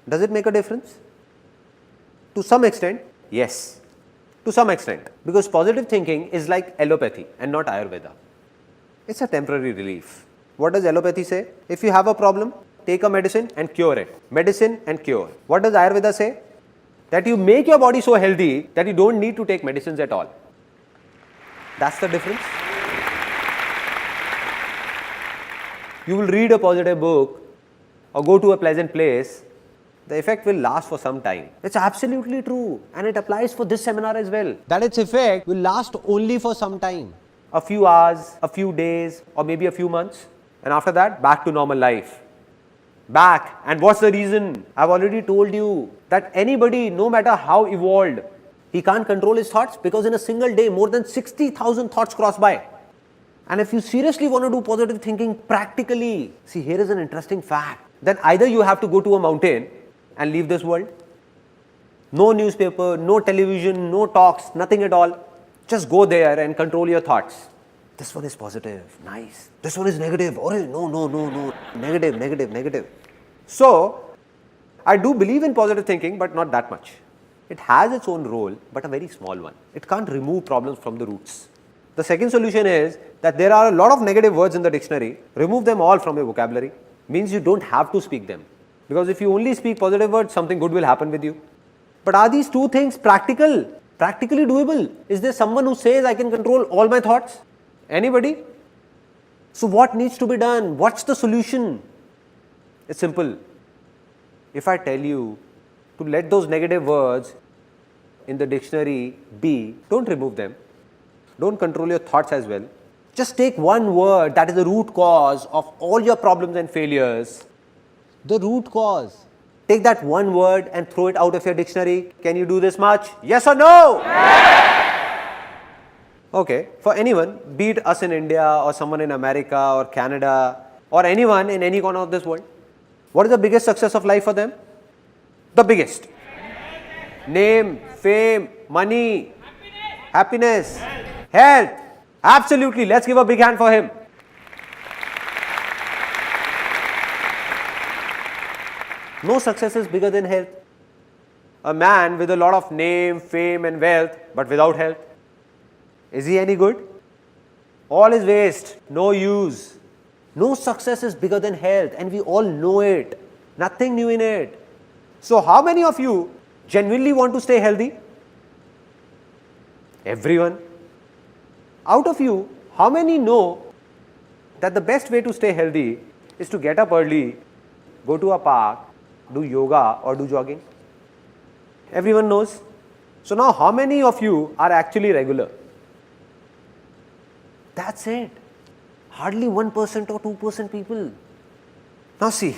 Does it make a difference? To some extent, yes. To some extent. Because positive thinking is like allopathy and not Ayurveda. It's a temporary relief. What does allopathy say? If you have a problem, take a medicine and cure it. Medicine and cure. What does Ayurveda say? That you make your body so healthy that you don't need to take medicines at all. That's the difference. You will read a positive book or go to a pleasant place, the effect will last for some time. It's absolutely true, and it applies for this seminar as well. That its effect will last only for some time. A few hours, a few days, or maybe a few months. And after that, back to normal life. Back. And what's the reason? I've already told you that anybody, no matter how evolved, he can't control his thoughts because in a single day, more than 60,000 thoughts cross by. And if you seriously want to do positive thinking practically, see, here is an interesting fact. Then either you have to go to a mountain and leave this world. No newspaper, no television, no talks, nothing at all. Just go there and control your thoughts. This one is positive, nice. This one is negative, or no, negative. So, I do believe in positive thinking, but not that much. It has its own role, but a very small one. It can't remove problems from the roots. The second solution is that there are a lot of negative words in the dictionary. Remove them all from your vocabulary. Means you don't have to speak them. Because if you only speak positive words, something good will happen with you. But are these two things practically doable? Is there someone who says I can control all my thoughts? Anybody? So what needs to be done? What's the solution? It's simple. If I tell you to let those negative words in the dictionary be, don't remove them. Don't control your thoughts as well. Just take one word that is the root cause of all your problems and failures. The root cause. Take that one word and throw it out of your dictionary. Can you do this much? Yes or no? Okay, for anyone, be it us in India or someone in America or Canada or anyone in any corner of this world, what is the biggest success of life for them? The biggest. Name, fame, money, happiness, health. Absolutely. Let's give a big hand for him. No success is bigger than health. A man with a lot of name, fame and wealth but without health, is he any good? All is waste, no use. No success is bigger than health and we all know it. Nothing new in it. So how many of you genuinely want to stay healthy? Everyone. Out of you, how many know that the best way to stay healthy is to get up early, go to a park, do yoga or do jogging? Everyone knows. So now how many of you are actually regular? That's it. Hardly 1% or 2% people. Now see,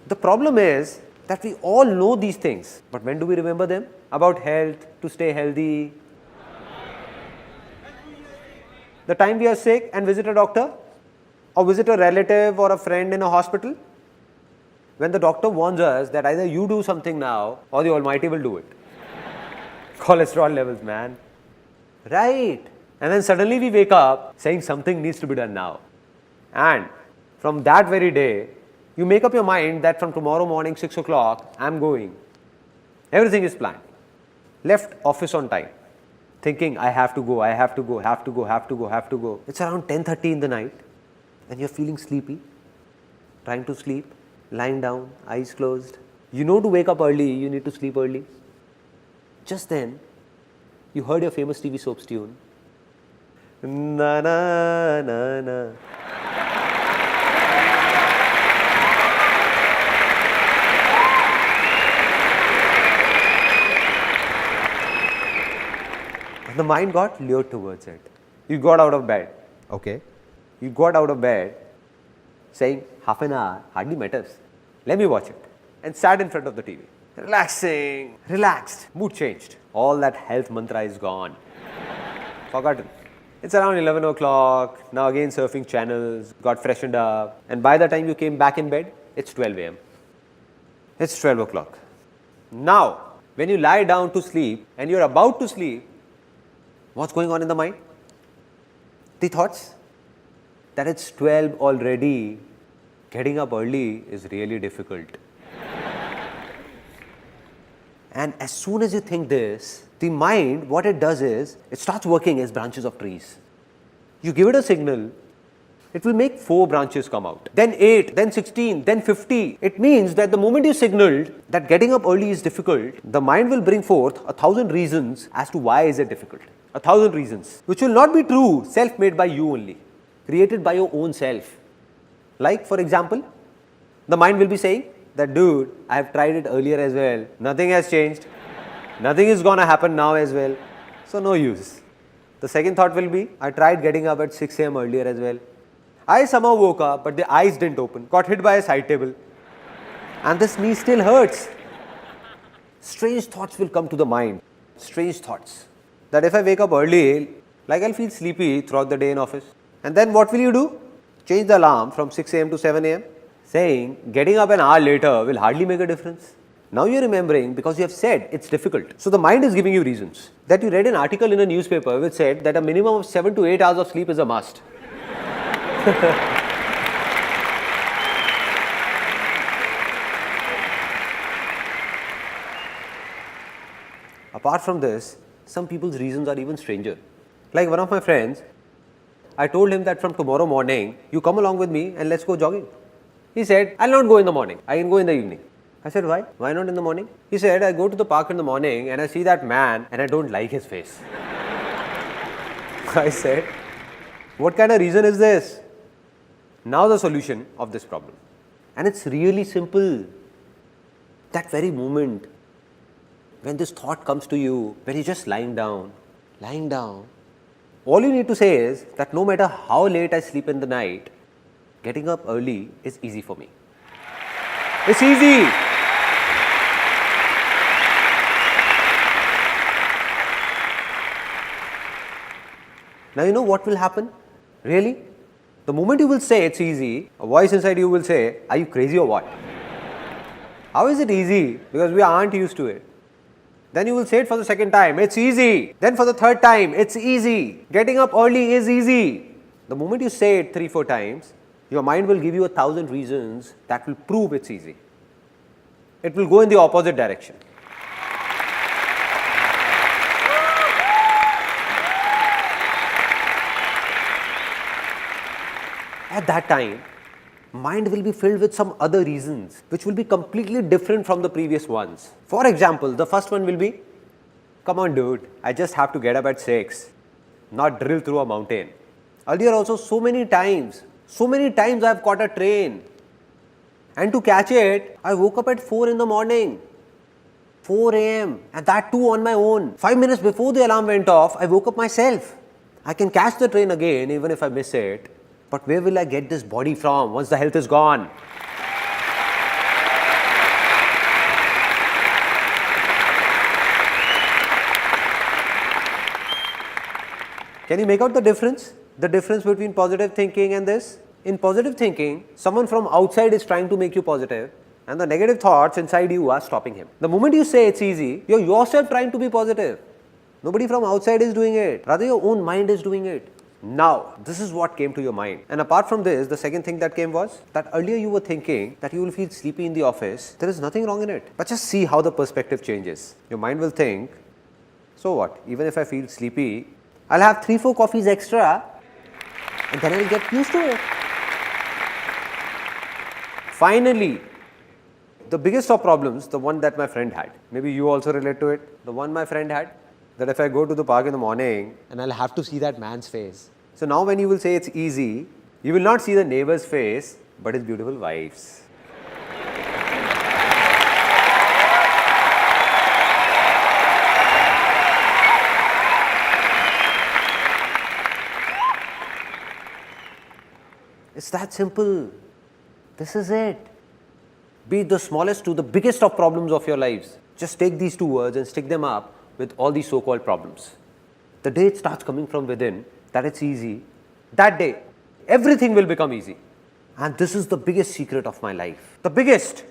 the problem is that we all know these things, but when do we remember them? About health, to stay healthy. The time we are sick and visit a doctor or visit a relative or a friend in a hospital, when the doctor warns us that either you do something now or the Almighty will do it. Cholesterol levels, man. Right. And then suddenly we wake up saying something needs to be done now. And from that very day, you make up your mind that from tomorrow morning 6 o'clock, I'm going. Everything is planned. Left office on time. Thinking, I have to go, I have to go, have to go, have to go, have to go. It's around 10:30 in the night and you're feeling sleepy, trying to sleep, lying down, eyes closed. You know to wake up early, you need to sleep early. Just then, you heard your famous TV soaps tune. Na na na na. And the mind got lured towards it. You got out of bed. Okay. You got out of bed saying, half an hour hardly matters. Let me watch it. And sat in front of the TV. Relaxing, relaxed, mood changed. All that health mantra is gone. Forgotten. It's around 11 o'clock, now again surfing channels, got freshened up, and by the time you came back in bed, it's 12 a.m. It's 12 o'clock. Now, when you lie down to sleep and you're about to sleep, what's going on in the mind? The thoughts that it's 12 already, getting up early is really difficult. And as soon as you think this, the mind, what it does is, it starts working as branches of trees. You give it a signal, it will make 4 branches come out, then 8, then 16, then 50. It means that the moment you signaled that getting up early is difficult, the mind will bring forth 1,000 reasons as to why is it difficult. 1,000 reasons, which will not be true, self-made by you only, created by your own self. Like, for example, the mind will be saying that, dude, I have tried it earlier as well, nothing has changed, nothing is gonna happen now as well, so no use. The second thought will be, I tried getting up at 6 a.m. earlier as well. I somehow woke up, but the eyes didn't open, got hit by a side table, and this knee still hurts. Strange thoughts will come to the mind, strange thoughts. That if I wake up early, like I'll feel sleepy throughout the day in office. And then what will you do? Change the alarm from 6 a.m. to 7 a.m. saying getting up an hour later will hardly make a difference. Now you're remembering because you have said it's difficult. So the mind is giving you reasons. That you read an article in a newspaper which said that a minimum of 7 to 8 hours of sleep is a must. Apart from this, some people's reasons are even stranger. Like one of my friends, I told him that from tomorrow morning, you come along with me and let's go jogging. He said, I'll not go in the morning, I can go in the evening. I said, why? Why not in the morning? He said, I go to the park in the morning and I see that man and I don't like his face. I said, what kind of reason is this? Now the solution of this problem. And it's really simple. That very moment, when this thought comes to you, when you're just lying down, all you need to say is that no matter how late I sleep in the night, getting up early is easy for me. It's easy. Now you know what will happen? Really? The moment you will say it's easy, a voice inside you will say, are you crazy or what? How is it easy? Because we aren't used to it. Then you will say it for the second time, it's easy. Then for the third time, it's easy. Getting up early is easy. The moment you say it 3-4 times, your mind will give you 1,000 reasons that will prove it's easy. It will go in the opposite direction. At that time, mind will be filled with some other reasons which will be completely different from the previous ones. For example, the first one will be, come on dude, I just have to get up at 6, not drill through a mountain. Earlier also so many times I have caught a train, and to catch it, I woke up at 4 in the morning, 4 a.m. and that too on my own. 5 minutes before the alarm went off, I woke up myself. I can catch the train again even if I miss it. But where will I get this body from once the health is gone? Can you make out the difference? The difference between positive thinking and this? In positive thinking, someone from outside is trying to make you positive, and the negative thoughts inside you are stopping him. The moment you say it's easy, you're yourself trying to be positive. Nobody from outside is doing it. Rather, your own mind is doing it. Now, this is what came to your mind. And apart from this, the second thing that came was that earlier you were thinking that you will feel sleepy in the office. There is nothing wrong in it. But just see how the perspective changes. Your mind will think, so what? Even if I feel sleepy, I'll have 3-4 coffees extra and then I'll get used to it. Finally, the biggest of problems, the one that my friend had. Maybe you also relate to it. The one my friend had. That if I go to the park in the morning and I'll have to see that man's face. So now when you will say it's easy, you will not see the neighbor's face, but his beautiful wife's. It's that simple. This is it. Be it the smallest to the biggest of problems of your lives. Just take these 2 words and stick them up with all these so-called problems. The day it starts coming from within, that it's easy, that day, everything will become easy. And this is the biggest secret of my life. The biggest.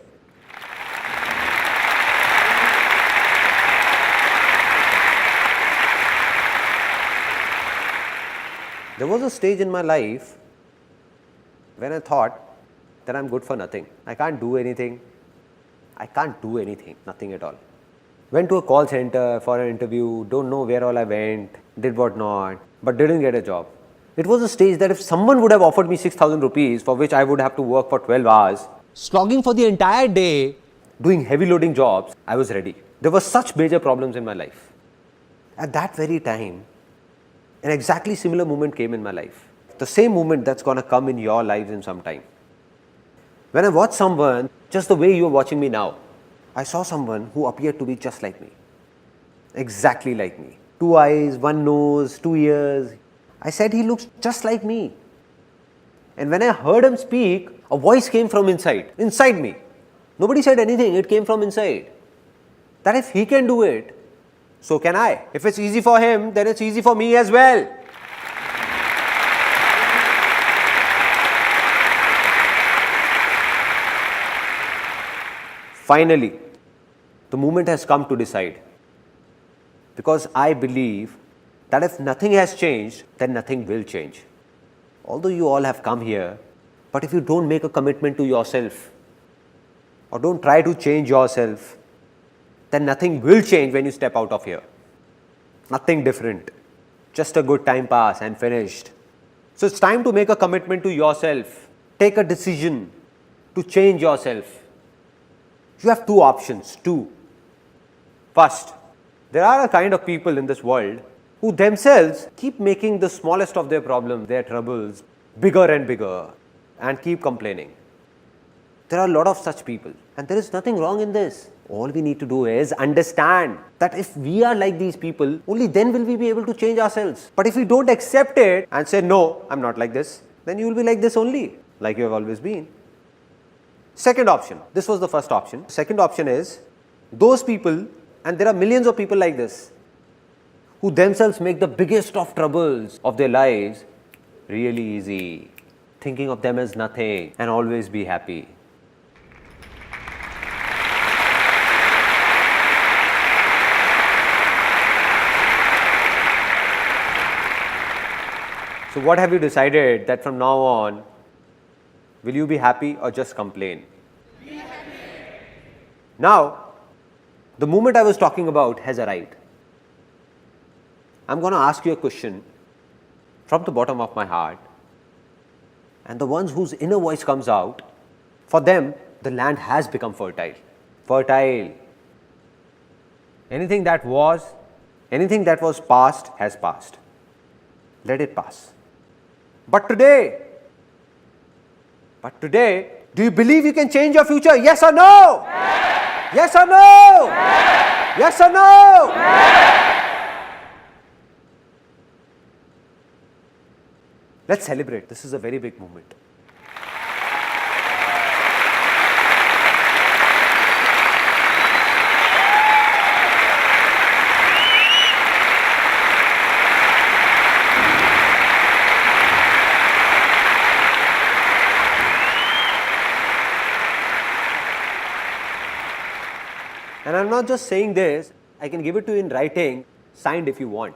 There was a stage in my life when I thought that I'm good for nothing. I can't do anything. Nothing at all. Went to a call center for an interview, don't know where all I went, did what not, but didn't get a job. It was a stage that if someone would have offered me 6,000 rupees for which I would have to work for 12 hours, slogging for the entire day, doing heavy loading jobs, I was ready. There were such major problems in my life. At that very time, an exactly similar moment came in my life. The same moment that's going to come in your lives in some time. When I watched someone, just the way you are watching me now, I saw someone who appeared to be just like me. Exactly like me. 2 eyes, 1 nose, 2 ears. I said he looks just like me. And when I heard him speak, a voice came from inside me. Nobody said anything, it came from inside. That if he can do it, so can I. If it's easy for him, then it's easy for me as well. Finally, the moment has come to decide. Because I believe that if nothing has changed, then nothing will change. Although you all have come here, but if you don't make a commitment to yourself, or don't try to change yourself, then nothing will change when you step out of here. Nothing different. Just a good time pass and finished. So it's time to make a commitment to yourself. Take a decision to change yourself. You have 2 options, 2. First, there are a kind of people in this world who themselves keep making the smallest of their problems, their troubles, bigger and bigger, and keep complaining. There are a lot of such people, and there is nothing wrong in this. All we need to do is understand that if we are like these people, only then will we be able to change ourselves. But if we don't accept it and say, no, I'm not like this, then you will be like this only, like you have always been. Second option, this was the first option. Second option is those people, and there are millions of people like this, who themselves make the biggest of troubles of their lives really easy, thinking of them as nothing and always be happy. So what have you decided that from now on, will you be happy or just complain? Be happy. Now, the moment I was talking about has arrived. I'm going to ask you a question from the bottom of my heart, and the ones whose inner voice comes out, for them, the land has become fertile. Fertile. Anything that was past has passed. Let it pass. But today, do you believe you can change your future? Yes or no? Yes or no? Yes or no? Let's celebrate. This is a very big moment. And I'm not just saying this, I can give it to you in writing, signed if you want.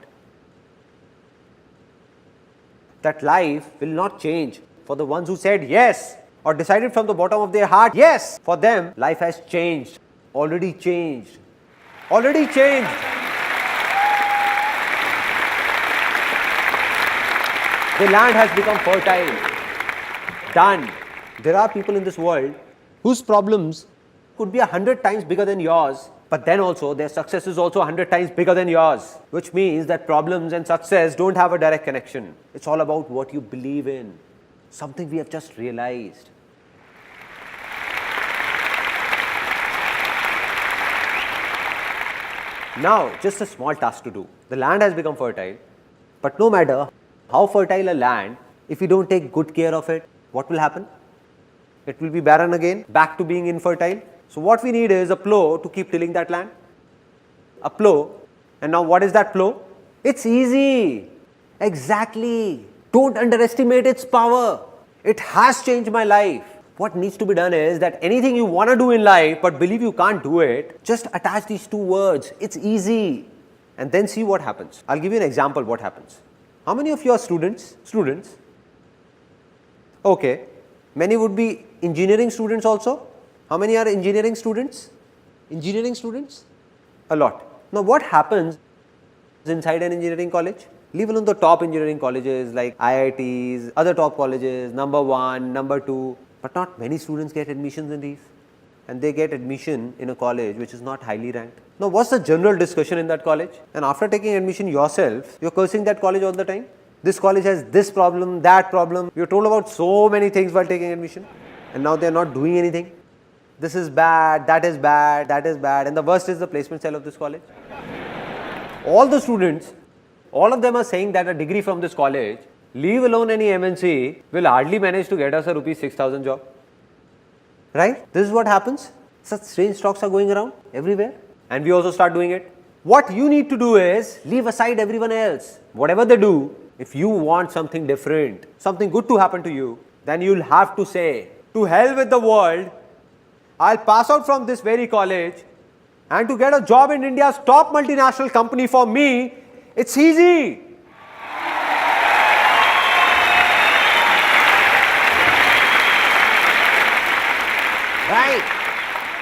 That life will not change for the ones who said yes or decided from the bottom of their heart yes. For them, life has changed, already changed, already changed. The land has become fertile. Done. There are people in this world whose problems could be 100 times bigger than yours, but then also their success is also 100 times bigger than yours, which means that problems and success don't have a direct connection. It's all about what you believe in, something we have just realized. Now, just a small task to do. The land has become fertile, but no matter how fertile a land, if you don't take good care of it, what will happen? It will be barren again, back to being infertile. So what we need is a plow to keep tilling that land. A plow. And now what is that plow? It's easy. Exactly. Don't underestimate its power. It has changed my life. What needs to be done is that anything you want to do in life but believe you can't do it, just attach these two words. It's easy. And then see what happens. I'll give you an example what happens. How many of you are students? Students? Okay. Many would be engineering students also. How many are engineering students? Engineering students? A lot. Now what happens inside an engineering college? Leave alone the top engineering colleges like IITs, other top colleges, number 1, number 2, but not many students get admissions in these. And they get admission in a college which is not highly ranked. Now what's the general discussion in that college? And after taking admission yourself, you're cursing that college all the time. This college has this problem, that problem. You're told about so many things while taking admission. And now they're not doing anything. This is bad, that is bad, that is bad. And the worst is the placement cell of this college. All the students, all of them are saying that a degree from this college, leave alone any MNC, will hardly manage to get us a rupees 6,000 job. Right? This is what happens. Such strange talks are going around everywhere. And we also start doing it. What you need to do is leave aside everyone else. Whatever they do, if you want something different, something good to happen to you, then you'll have to say, to hell with the world, I'll pass out from this very college, and to get a job in India's top multinational company for me, it's easy. Right?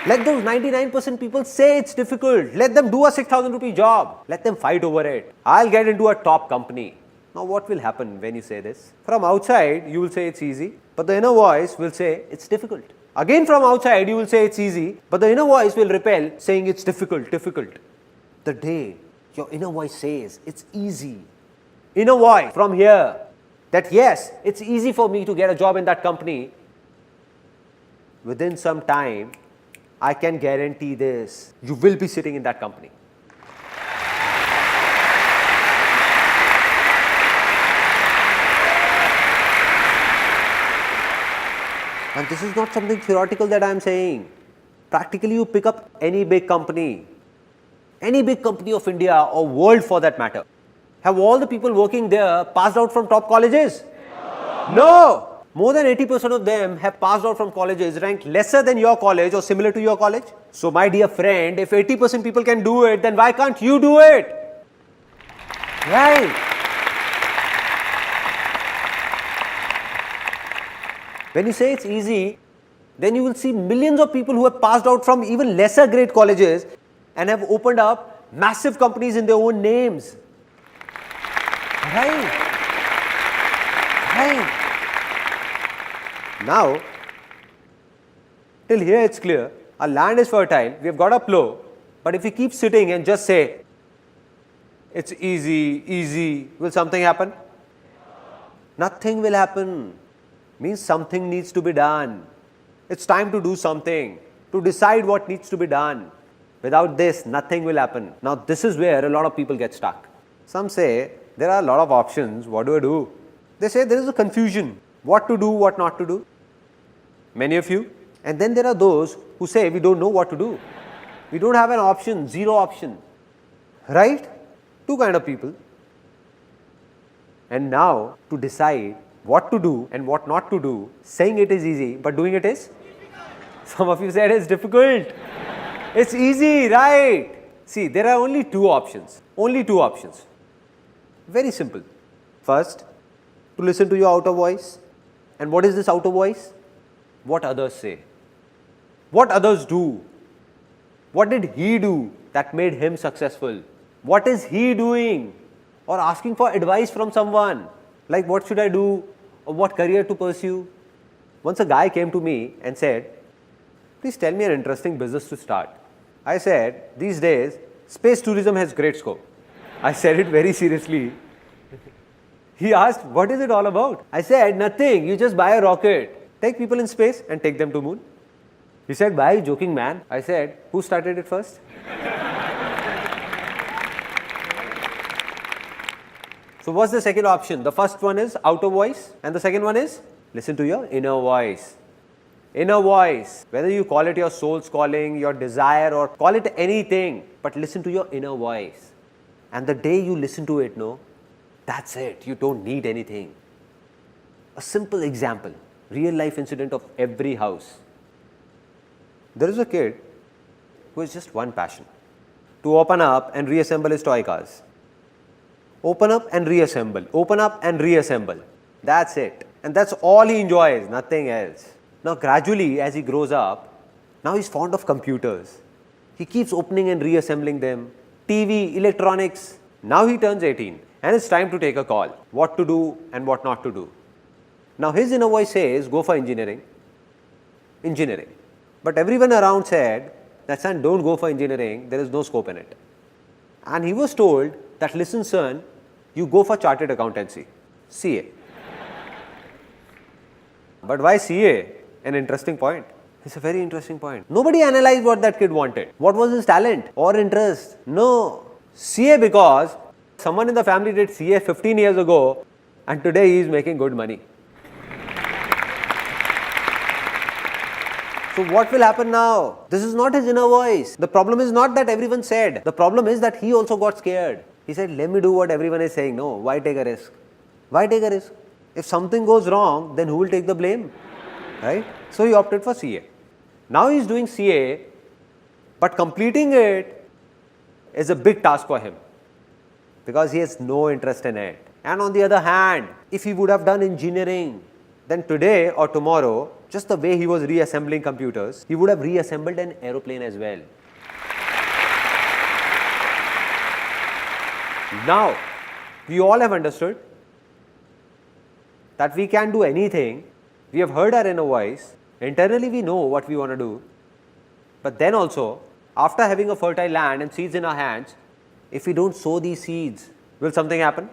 Let those 99% people say it's difficult. Let them do a 6,000 rupee job. Let them fight over it. I'll get into a top company. Now what will happen when you say this? From outside, you will say it's easy, but the inner voice will say it's difficult. Again from outside, you will say it's easy, but the inner voice will repel, saying it's difficult, difficult. The day your inner voice says it's easy, inner voice from here, that yes, it's easy for me to get a job in that company, within some time, I can guarantee this, you will be sitting in that company. And this is not something theoretical that I am saying. Practically, you pick up any big company of India or world for that matter. Have all the people working there passed out from top colleges? No! More than 80% of them have passed out from colleges ranked lesser than your college or similar to your college. So my dear friend, if 80% people can do it, then why can't you do it? Right? When you say it's easy, then you will see millions of people who have passed out from even lesser grade colleges and have opened up massive companies in their own names. Right? Right? Now, till here it's clear, our land is fertile, we have got a plow, but if we keep sitting and just say, it's easy, easy, will something happen? Nothing will happen. Means something needs to be done. It's time to do something, to decide what needs to be done. Without this, nothing will happen. Now, this is where a lot of people get stuck. Some say, there are a lot of options, what do I do? They say there is a confusion, what to do, what not to do. Many of you. And then there are those who say, we don't know what to do. We don't have an option, zero option. Right? Two kind of people. And now, to decide what to do and what not to do, saying it is easy, but doing it is? Some of you said it's difficult. It's easy, right? See, there are only two options. Only two options. Very simple. First, to listen to your outer voice. And what is this outer voice? What others say. What others do. What did he do that made him successful? What is he doing? Or asking for advice from someone. Like what should I do? Or what career to pursue? Once a guy came to me and said, please tell me an interesting business to start. I said, these days, space tourism has great scope. I said it very seriously. He asked, what is it all about? I said, nothing. You just buy a rocket, take people in space and take them to moon. He said, why are you joking, man? I said, who started it first? So what's the second option? The first one is outer voice and the second one is listen to your inner voice. Inner voice, whether you call it your soul's calling, your desire or call it anything, but listen to your inner voice. And the day you listen to it, no, that's it. You don't need anything. A simple example, real life incident of every house. There is a kid who has just one passion, to open up and reassemble his toy cars. Open up and reassemble, open up and reassemble. That's it. And that's all he enjoys, nothing else. Now gradually as he grows up, now he's fond of computers. He keeps opening and reassembling them. TV, electronics. Now he turns 18 and it's time to take a call. What to do and what not to do. Now his inner voice says, go for engineering. Engineering. But everyone around said, that son, don't go for engineering, there is no scope in it. And he was told that, listen son, you go for chartered accountancy, CA. But why CA? An interesting point. It's a very interesting point. Nobody analyzed what that kid wanted. What was his talent or interest? No. CA because someone in the family did CA 15 years ago and today he is making good money. So what will happen now? This is not his inner voice. The problem is not that everyone said. The problem is that he also got scared. He said, let me do what everyone is saying. No, why take a risk? Why take a risk? If something goes wrong, then who will take the blame? Right? So he opted for CA. Now he is doing CA, but completing it is a big task for him because he has no interest in it. And on the other hand, if he would have done engineering, then today or tomorrow, just the way he was reassembling computers, he would have reassembled an aeroplane as well. Now, we all have understood that we can do anything. We have heard our inner voice. Internally, we know what we want to do. But then also, after having a fertile land and seeds in our hands, if we don't sow these seeds, will something happen?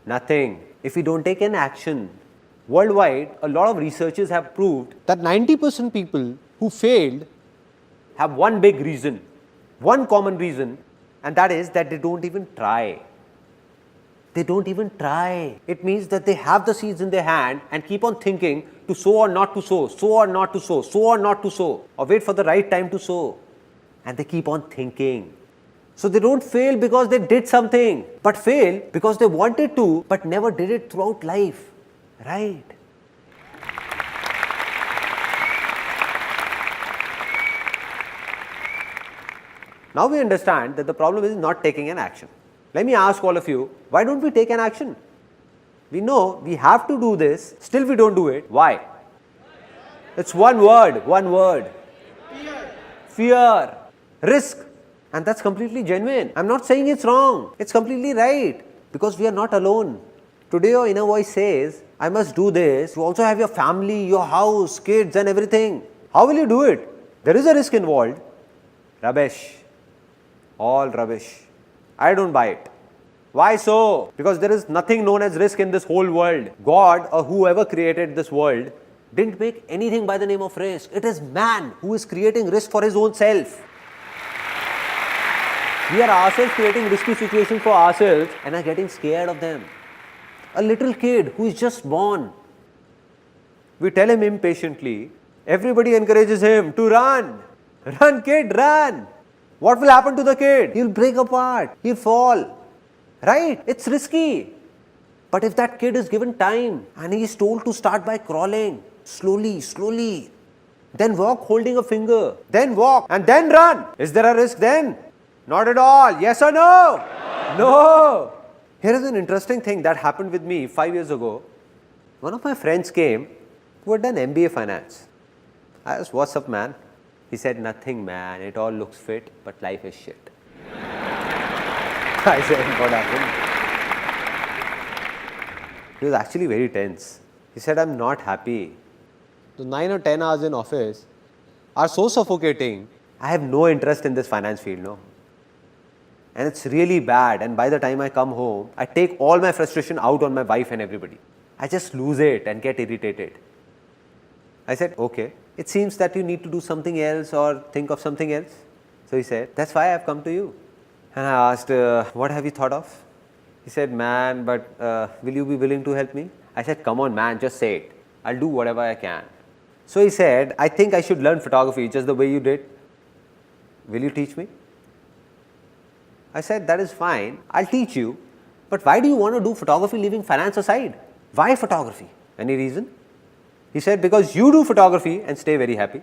Nothing. If we don't take an action. Worldwide, a lot of researchers have proved that 90% people who failed have one big reason, one common reason, and that is that they don't even try. They don't even try. It means that they have the seeds in their hand and keep on thinking to sow or not to sow, sow or not to sow, sow or not to sow, or wait for the right time to sow. And they keep on thinking. So they don't fail because they did something, but fail because they wanted to, but never did it throughout life. Right? Now we understand that the problem is not taking an action. Let me ask all of you, why don't we take an action? We know we have to do this, still we don't do it. Why? It's one word. Fear. Risk. And that's completely genuine. I'm not saying it's wrong. It's completely right. Because we are not alone. Today your inner voice says, I must do this. You also have your family, your house, kids and everything. How will you do it? There is a risk involved. Rubbish. All rubbish. I don't buy it. Why so? Because there is nothing known as risk in this whole world. God or whoever created this world didn't make anything by the name of risk. It is man who is creating risk for his own self. We are ourselves creating risky situations for ourselves and are getting scared of them. A little kid who is just born. We tell him impatiently, everybody encourages him to run. Run kid, run. What will happen to the kid? He'll break apart. He'll fall. Right? It's risky. But if that kid is given time and he is told to start by crawling, slowly, then walk holding a finger, then walk and then run. Is there a risk then? Not at all. Yes or no? No. Here is an interesting thing that happened with me 5 years ago. One of my friends came who had done MBA finance. I asked, what's up man? He said, nothing man, it all looks fit, but life is shit. I said, what happened? He was actually very tense. He said, I'm not happy. The 9 or 10 hours in office are so suffocating. I have no interest in this finance field, no. And it's really bad. And by the time I come home, I take all my frustration out on my wife and everybody. I just lose it and get irritated. I said, okay, it seems that you need to do something else or think of something else. So he said, that's why I've come to you. And I asked, what have you thought of? He said, man, but will you be willing to help me? I said, come on man, just say it. I'll do whatever I can. So he said, I think I should learn photography just the way you did. Will you teach me? I said, that is fine. I'll teach you. But why do you want to do photography leaving finance aside? Why photography? Any reason? He said, because you do photography and stay very happy.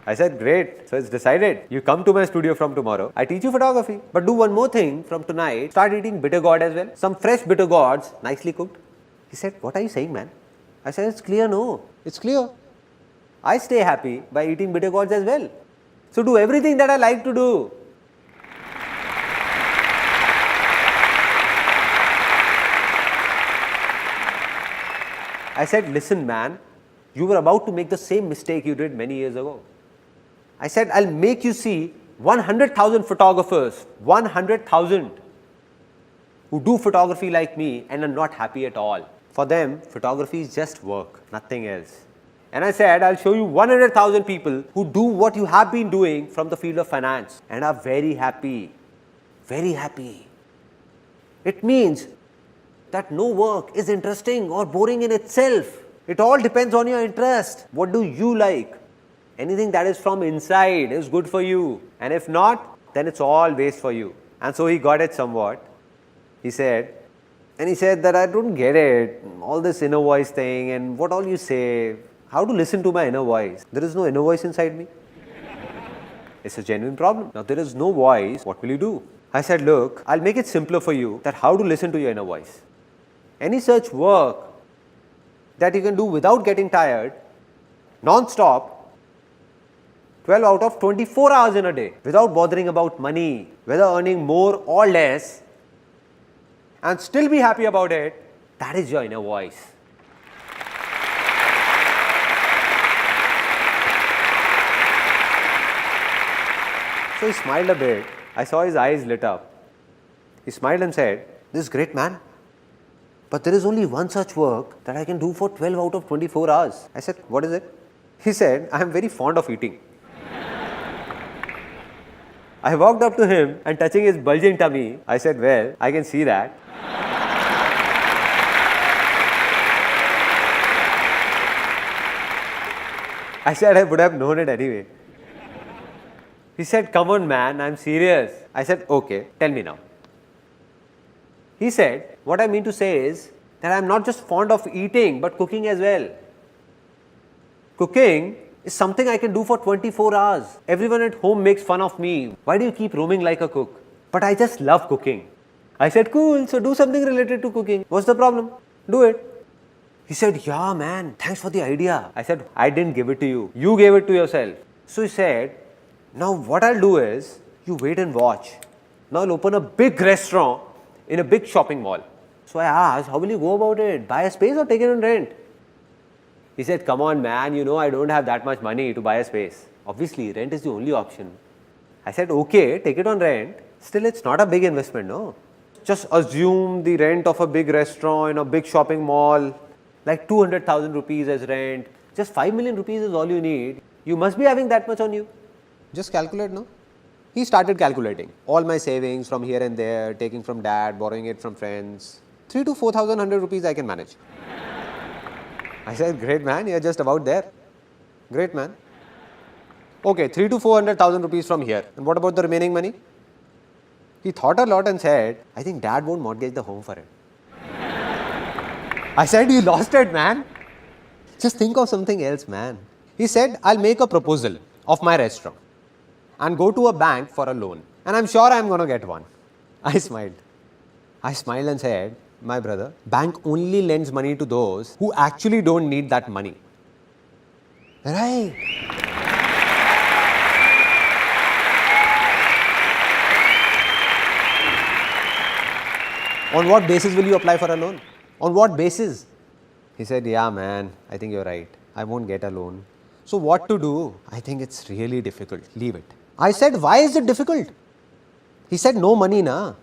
I said, great. So it's decided. You come to my studio from tomorrow. I teach you photography. But do one more thing from tonight. Start eating bitter gourd as well. Some fresh bitter gourds, nicely cooked. He said, what are you saying, man? I said, it's clear, no. It's clear. I stay happy by eating bitter gourds as well. So do everything that I like to do. I said, listen man, you were about to make the same mistake you did many years ago. I said, I'll make you see 100,000 photographers, 100,000 who do photography like me and are not happy at all. For them, photography is just work, nothing else. And I said, I'll show you 100,000 people who do what you have been doing from the field of finance and are very happy. Very happy. It means that no work is interesting or boring in itself. It all depends on your interest. What do you like? Anything that is from inside is good for you. And if not, then it's all waste for you. And so he got it somewhat. He said that I don't get it. All this inner voice thing and what all you say. How to listen to my inner voice? There is no inner voice inside me. It's a genuine problem. Now there is no voice. What will you do? I said, look, I'll make it simpler for you that how to listen to your inner voice. Any such work that you can do without getting tired, non-stop, 12 out of 24 hours in a day, without bothering about money, whether earning more or less, and still be happy about it, that is your inner voice. So he smiled a bit. I saw his eyes lit up. He smiled and said, this is great man. But there is only one such work that I can do for 12 out of 24 hours. I said, what is it? He said, I am very fond of eating. I walked up to him and touching his bulging tummy, I said, well, I can see that. I said I would have known it anyway. He said, come on man, I'm serious. I said, okay, tell me now. He said, what I mean to say is that I'm not just fond of eating but cooking as well. Cooking is something I can do for 24 hours. Everyone at home makes fun of me. Why do you keep roaming like a cook? But I just love cooking. I said, cool, so do something related to cooking. What's the problem? Do it. He said, yeah man, thanks for the idea. I said, I didn't give it to you. You gave it to yourself. So he said, now what I'll do is, you wait and watch. Now I'll open a big restaurant in a big shopping mall. So I asked, how will you go about it? Buy a space or take it on rent? He said, come on man, you know I don't have that much money to buy a space. Obviously, rent is the only option. I said, okay, take it on rent. Still, it's not a big investment, no? Just assume the rent of a big restaurant in a big shopping mall, like 200,000 rupees as rent. Just 5 million rupees is all you need. You must be having that much on you. Just calculate, no? He started calculating all my savings from here and there, taking from dad, borrowing it from friends. 3 to 4,100 rupees I can manage. I said, great man, you're just about there. Great man. Okay, 3 to 400,000 rupees from here. And what about the remaining money? He thought a lot and said, I think dad won't mortgage the home for it. I said, you lost it, man. Just think of something else, man. He said, I'll make a proposal of my restaurant and go to a bank for a loan. And I'm sure I'm going to get one. I smiled. I smiled and said, my brother, bank only lends money to those who actually don't need that money. Right. On what basis will you apply for a loan? On what basis? He said, yeah man, I think you're right. I won't get a loan. So what to do? I think it's really difficult. Leave it. I said, why is it difficult? He said, no money na.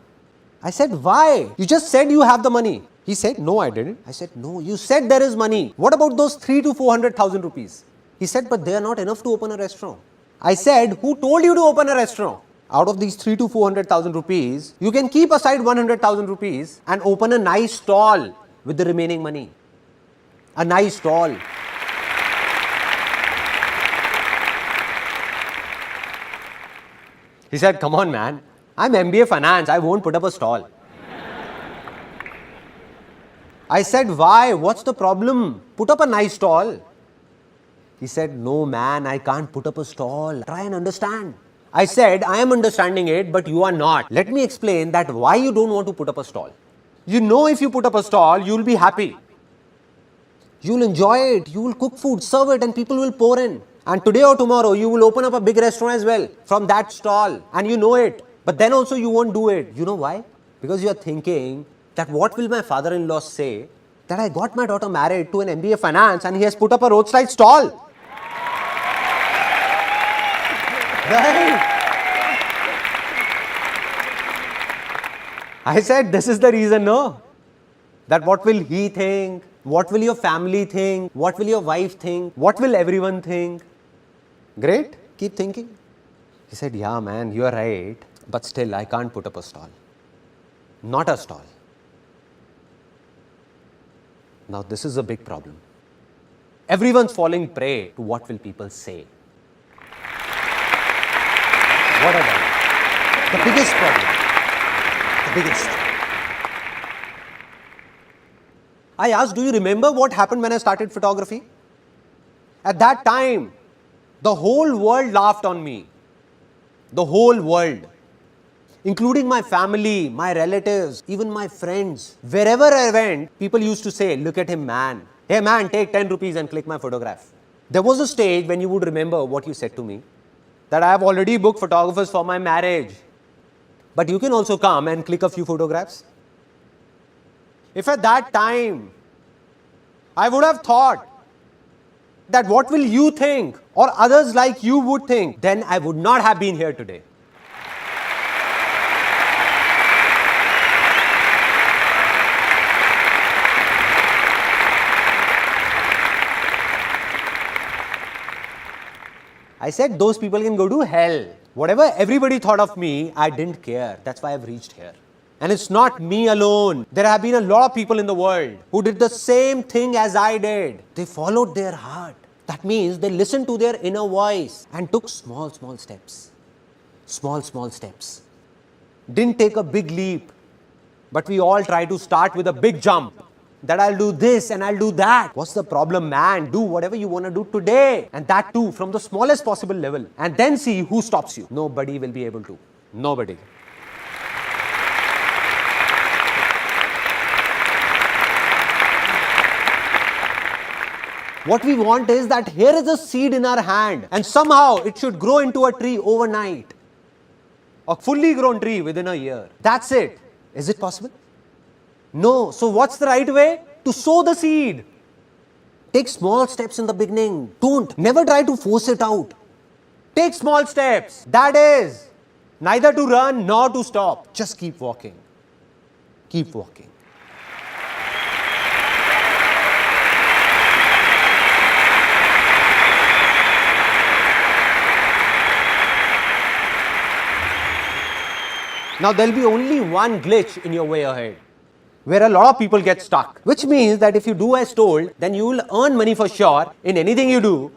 I said, why? You just said you have the money. He said, no, I didn't. I said, no, you said there is money. What about those 3 to 400,000 rupees? He said, but they are not enough to open a restaurant. I said, who told you to open a restaurant? Out of these 3 to 400,000 rupees, you can keep aside 100,000 rupees and open a nice stall with the remaining money. A nice stall. He said, come on man, I'm MBA finance, I won't put up a stall. I said, why? What's the problem? Put up a nice stall. He said, no man, I can't put up a stall. Try and understand. I said, I am understanding it, but you are not. Let me explain that why you don't want to put up a stall. You know if you put up a stall, you will be happy. You will enjoy it. You will cook food, serve it, and people will pour in. And today or tomorrow, you will open up a big restaurant as well from that stall. And you know it. But then also you won't do it. You know why? Because you are thinking that what will my father-in-law say that I got my daughter married to an MBA finance and he has put up a roadside stall. Right? I said, this is the reason, no? That what will he think? What will your family think? What will your wife think? What will everyone think? Great, keep thinking. He said, yeah man, you are right, but still I can't put up a stall. Not a stall. Now this is a big problem. Everyone's falling prey to what will people say. What about it? The biggest problem. The biggest. I asked, do you remember what happened when I started photography? At that time, the whole world laughed on me. The whole world. Including my family, my relatives, even my friends. Wherever I went, people used to say, look at him man. Hey man, take 10 rupees and click my photograph. There was a stage when you would remember what you said to me. That I have already booked photographers for my marriage. But you can also come and click a few photographs. If at that time, I would have thought that what will you think or others like you would think, then I would not have been here today. I said, those people can go to hell. Whatever everybody thought of me, I didn't care. That's why I've reached here. And it's not me alone. There have been a lot of people in the world who did the same thing as I did. They followed their heart. That means they listened to their inner voice and took small, small steps. Small, small steps. Didn't take a big leap, but we all try to start with a big jump. That I'll do this and I'll do that. What's the problem, man? Do whatever you want to do today. And that too from the smallest possible level. And then see who stops you. Nobody will be able to. Nobody. What we want is that here is a seed in our hand and somehow it should grow into a tree overnight. A fully grown tree within a year. That's it. Is it possible? No. So what's the right way? To sow the seed. Take small steps in the beginning. Never try to force it out. Take small steps. That is, neither to run nor to stop. Just keep walking. Keep walking. Now there'll be only one glitch in your way ahead, where a lot of people get stuck. Which means that if you do as told, then you will earn money for sure. In anything you do,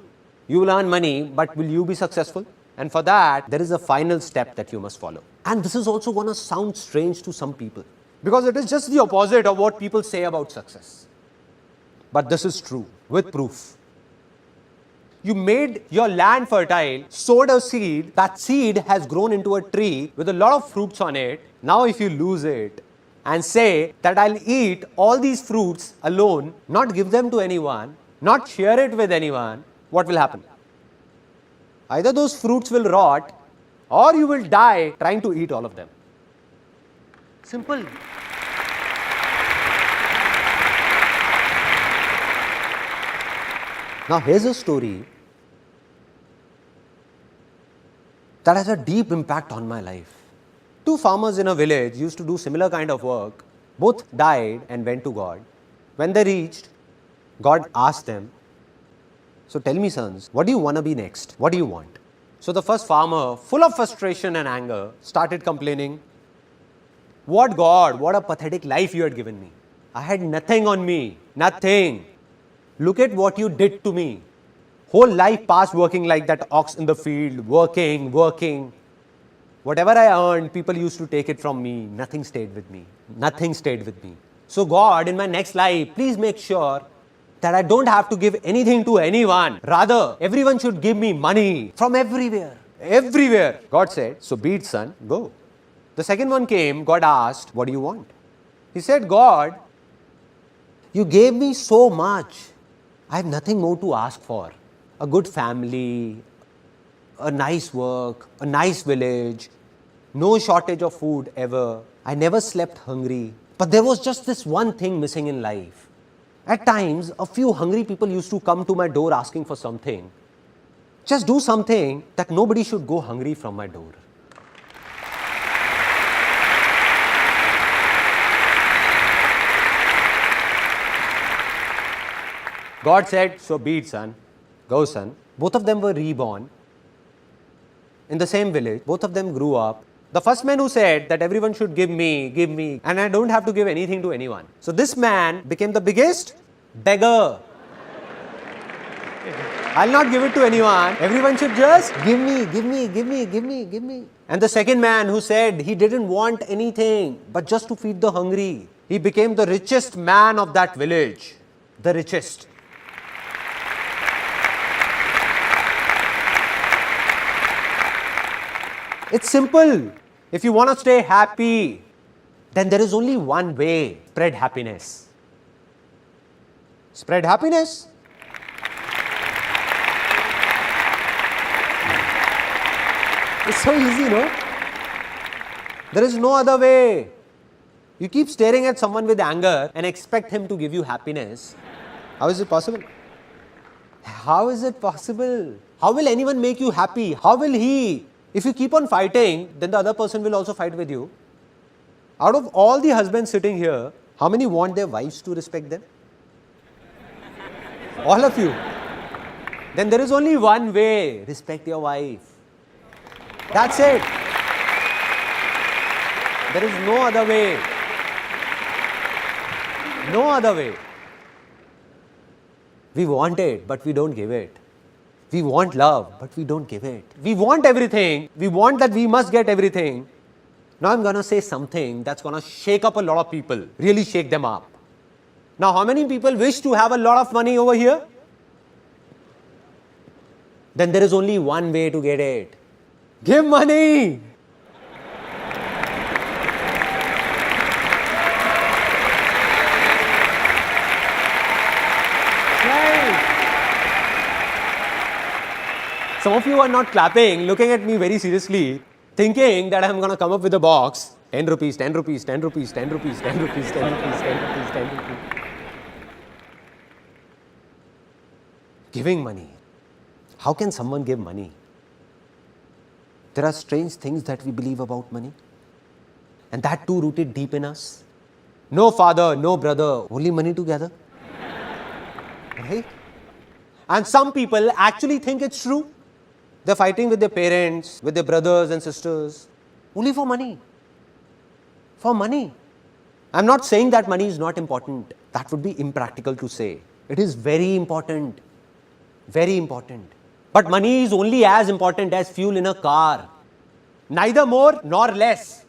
you will earn money, but will you be successful? And for that, there is a final step that you must follow. And this is also going to sound strange to some people, because it is just the opposite of what people say about success. But this is true, with proof. You made your land fertile, sowed a seed, that seed has grown into a tree with a lot of fruits on it. Now if you lose it and say that I'll eat all these fruits alone, not give them to anyone, not share it with anyone, what will happen? Either those fruits will rot or you will die trying to eat all of them. Simple. Now here's a story that has a deep impact on my life. Two farmers in a village used to do similar kind of work. Both died and went to God. When they reached, God asked them, so tell me sons, what do you want to be next? What do you want? So the first farmer, full of frustration and anger, started complaining, what God, what a pathetic life you had given me. I had nothing on me, nothing. Look at what you did to me. Whole life passed working like that ox in the field, working. Whatever I earned, people used to take it from me. Nothing stayed with me. Nothing stayed with me. So God, in my next life, please make sure that I don't have to give anything to anyone. Rather, everyone should give me money from everywhere. Everywhere. God said, so be it, son, go. The second one came, God asked, what do you want? He said, God, you gave me so much. I have nothing more to ask for. A good family, a nice work, a nice village, no shortage of food ever. I never slept hungry. But there was just this one thing missing in life. At times, a few hungry people used to come to my door asking for something. Just do something that nobody should go hungry from my door. God said, so be it, son. Go, son. Both of them were reborn in the same village. Both of them grew up. The first man who said that everyone should give me, and I don't have to give anything to anyone. So this man became the biggest beggar. I'll not give it to anyone. Everyone should just give me. And the second man who said he didn't want anything but just to feed the hungry, he became the richest man of that village. The richest. It's simple. If you want to stay happy, then there is only one way. Spread happiness. Spread happiness. It's so easy, no? There is no other way. You keep staring at someone with anger and expect him to give you happiness. How is it possible? How is it possible? How will anyone make you happy? How will he? If you keep on fighting, then the other person will also fight with you. Out of all the husbands sitting here, how many want their wives to respect them? All of you. Then there is only one way. Respect your wife. That's it. There is no other way. No other way. We want it, but we don't give it. We want love, but we don't give it. We want everything. We want that we must get everything. Now I'm going to say something that's going to shake up a lot of people, really shake them up. Now, how many people wish to have a lot of money over here? Then there is only one way to get it. Give money. Some of you are not clapping, looking at me very seriously, thinking that I'm going to come up with a box, 10 rupees, 10 rupees, 10 rupees, 10 rupees, 10 rupees, 10 rupees, 10 rupees, 10 rupees. Giving money. How can someone give money? There are strange things that we believe about money. And that too rooted deep in us. No father, no brother, only money together. Right? And some people actually think it's true. They're fighting with their parents, with their brothers and sisters, only for money. For money. I'm not saying that money is not important. That would be impractical to say. It is very important. Very important. But money is only as important as fuel in a car. Neither more nor less.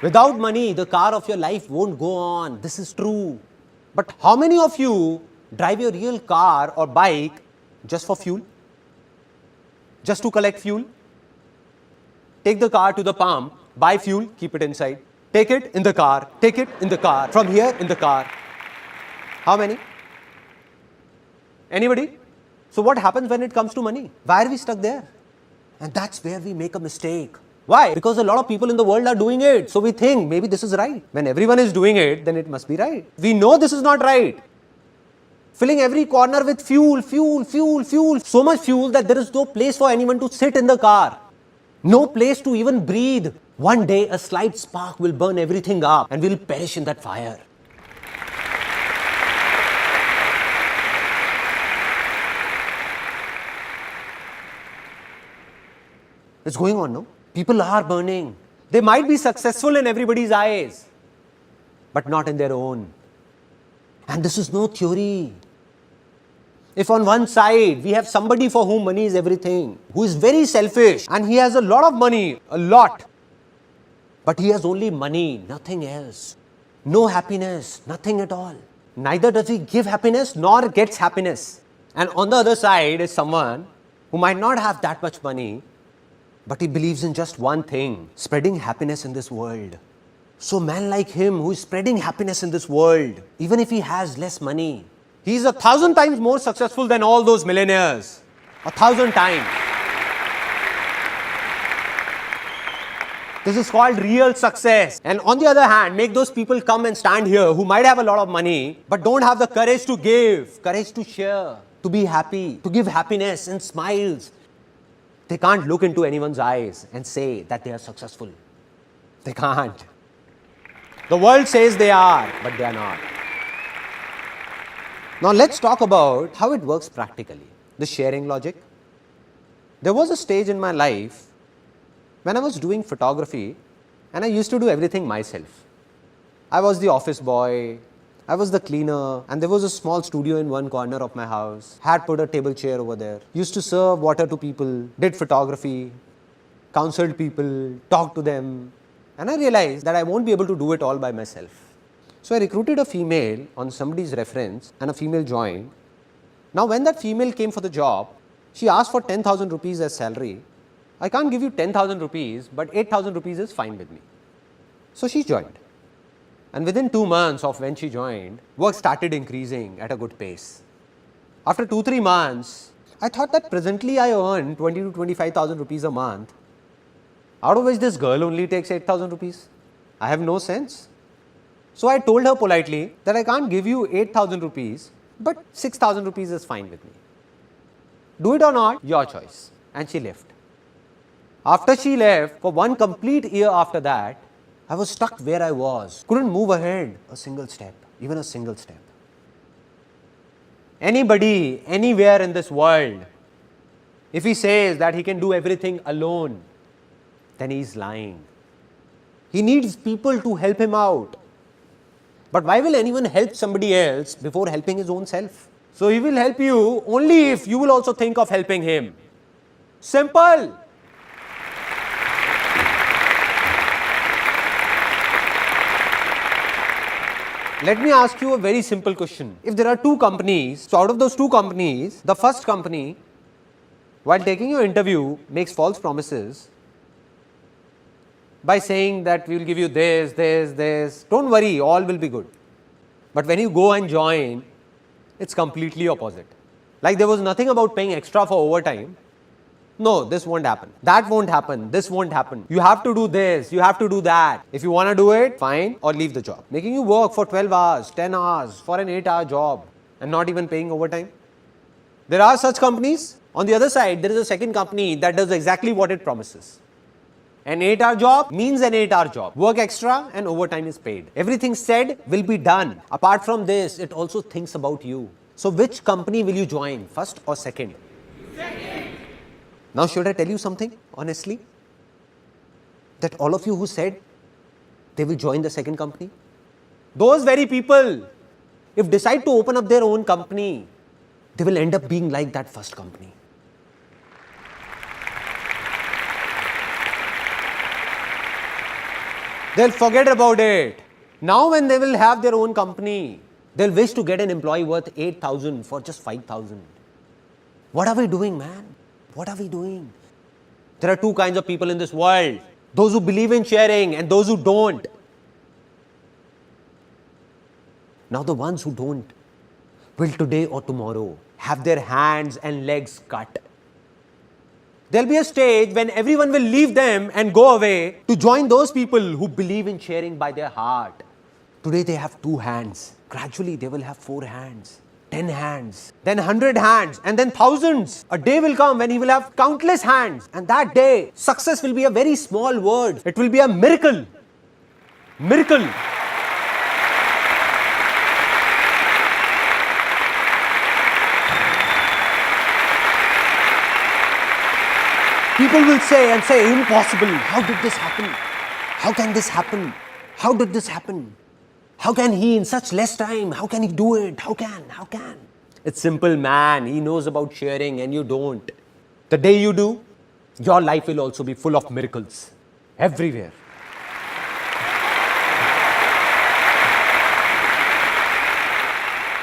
Without money, the car of your life won't go on. This is true. But how many of you drive your real car or bike just for fuel? Just to collect fuel? Take the car to the pump, buy fuel, keep it inside. Take it in the car, take it in the car, from here in the car. How many? Anybody? So what happens when it comes to money? Why are we stuck there? And that's where we make a mistake. Why? Because a lot of people in the world are doing it. So we think maybe this is right. When everyone is doing it, then it must be right. We know this is not right. Filling every corner with fuel, fuel, fuel, fuel. So much fuel that there is no place for anyone to sit in the car. No place to even breathe. One day a slight spark will burn everything up and we'll perish in that fire. It's going on, no? People are burning. They might be successful in everybody's eyes, but not in their own. And this is no theory. If on one side we have somebody for whom money is everything, who is very selfish and he has a lot of money, a lot, but he has only money, nothing else. No happiness, nothing at all. Neither does he give happiness nor gets happiness. And on the other side is someone who might not have that much money, but he believes in just one thing, spreading happiness in this world. So man like him who is spreading happiness in this world, even if he has less money, he is 1,000 times more successful than all those millionaires. 1,000 times. This is called real success. And on the other hand, make those people come and stand here who might have a lot of money, but don't have the courage to give, courage to share, to be happy, to give happiness and smiles. They can't look into anyone's eyes and say that they are successful. They can't. The world says they are, but they are not. Now let's talk about how it works practically. The sharing logic. There was a stage in my life when I was doing photography and I used to do everything myself. I was the office boy, I was the cleaner, and there was a small studio in one corner of my house. Had put a table chair over there. Used to serve water to people, did photography, counseled people, talked to them. And I realized that I won't be able to do it all by myself. So I recruited a female on somebody's reference and a female joined. Now when that female came for the job, she asked for 10,000 rupees as salary. I can't give you 10,000 rupees, but 8,000 rupees is fine with me. So she joined. And within 2 months of when she joined, work started increasing at a good pace. After 2-3 months, I thought that presently I earn 20 to 25,000 rupees a month, out of which this girl only takes 8,000 rupees. I have no sense. So I told her politely that I can't give you 8,000 rupees, but 6,000 rupees is fine with me. Do it or not, your choice. And she left. After she left, for 1 complete year after that, I was stuck where I was. Couldn't move ahead a single step, even a single step. Anybody, anywhere in this world, if he says that he can do everything alone, then he is lying. He needs people to help him out. But why will anyone help somebody else before helping his own self? So he will help you only if you will also think of helping him. Simple. Let me ask you a very simple question. If there are two companies, so out of those two companies, the first company, while taking your interview, makes false promises by saying that we will give you this, don't worry, all will be good. But when you go and join, it's completely opposite. Like there was nothing about paying extra for overtime. No, this won't happen. That won't happen. This won't happen. You have to do this. You have to do that. If you want to do it, fine, or leave the job. Making you work for 12 hours, 10 hours for an 8-hour job and not even paying overtime. There are such companies. On the other side, there is a second company that does exactly what it promises. An 8-hour job means an 8-hour job. Work extra and overtime is paid. Everything said will be done. Apart from this, it also thinks about you. So which company will you join, first or second? Second. Now should I tell you something, honestly? That all of you who said they will join the second company, those very people, if decide to open up their own company, they will end up being like that first company. They'll forget about it. Now when they will have their own company, they'll wish to get an employee worth 8,000 for just 5,000. What are we doing, man? What are we doing? There are two kinds of people in this world. Those who believe in sharing and those who don't. Now the ones who don't will today or tomorrow have their hands and legs cut. There'll be a stage when everyone will leave them and go away to join those people who believe in sharing by their heart. Today they have 2 hands. Gradually they will have 4 hands. 10 hands, then 100 hands, and then thousands. A day will come when he will have countless hands, and that day, success will be a very small word. It will be a miracle. Miracle. People will say impossible. How did this happen? How can this happen? How did this happen? How can he in such less time? How can he do it? How can? It's simple, man. He knows about sharing and you don't. The day you do, your life will also be full of miracles. Everywhere.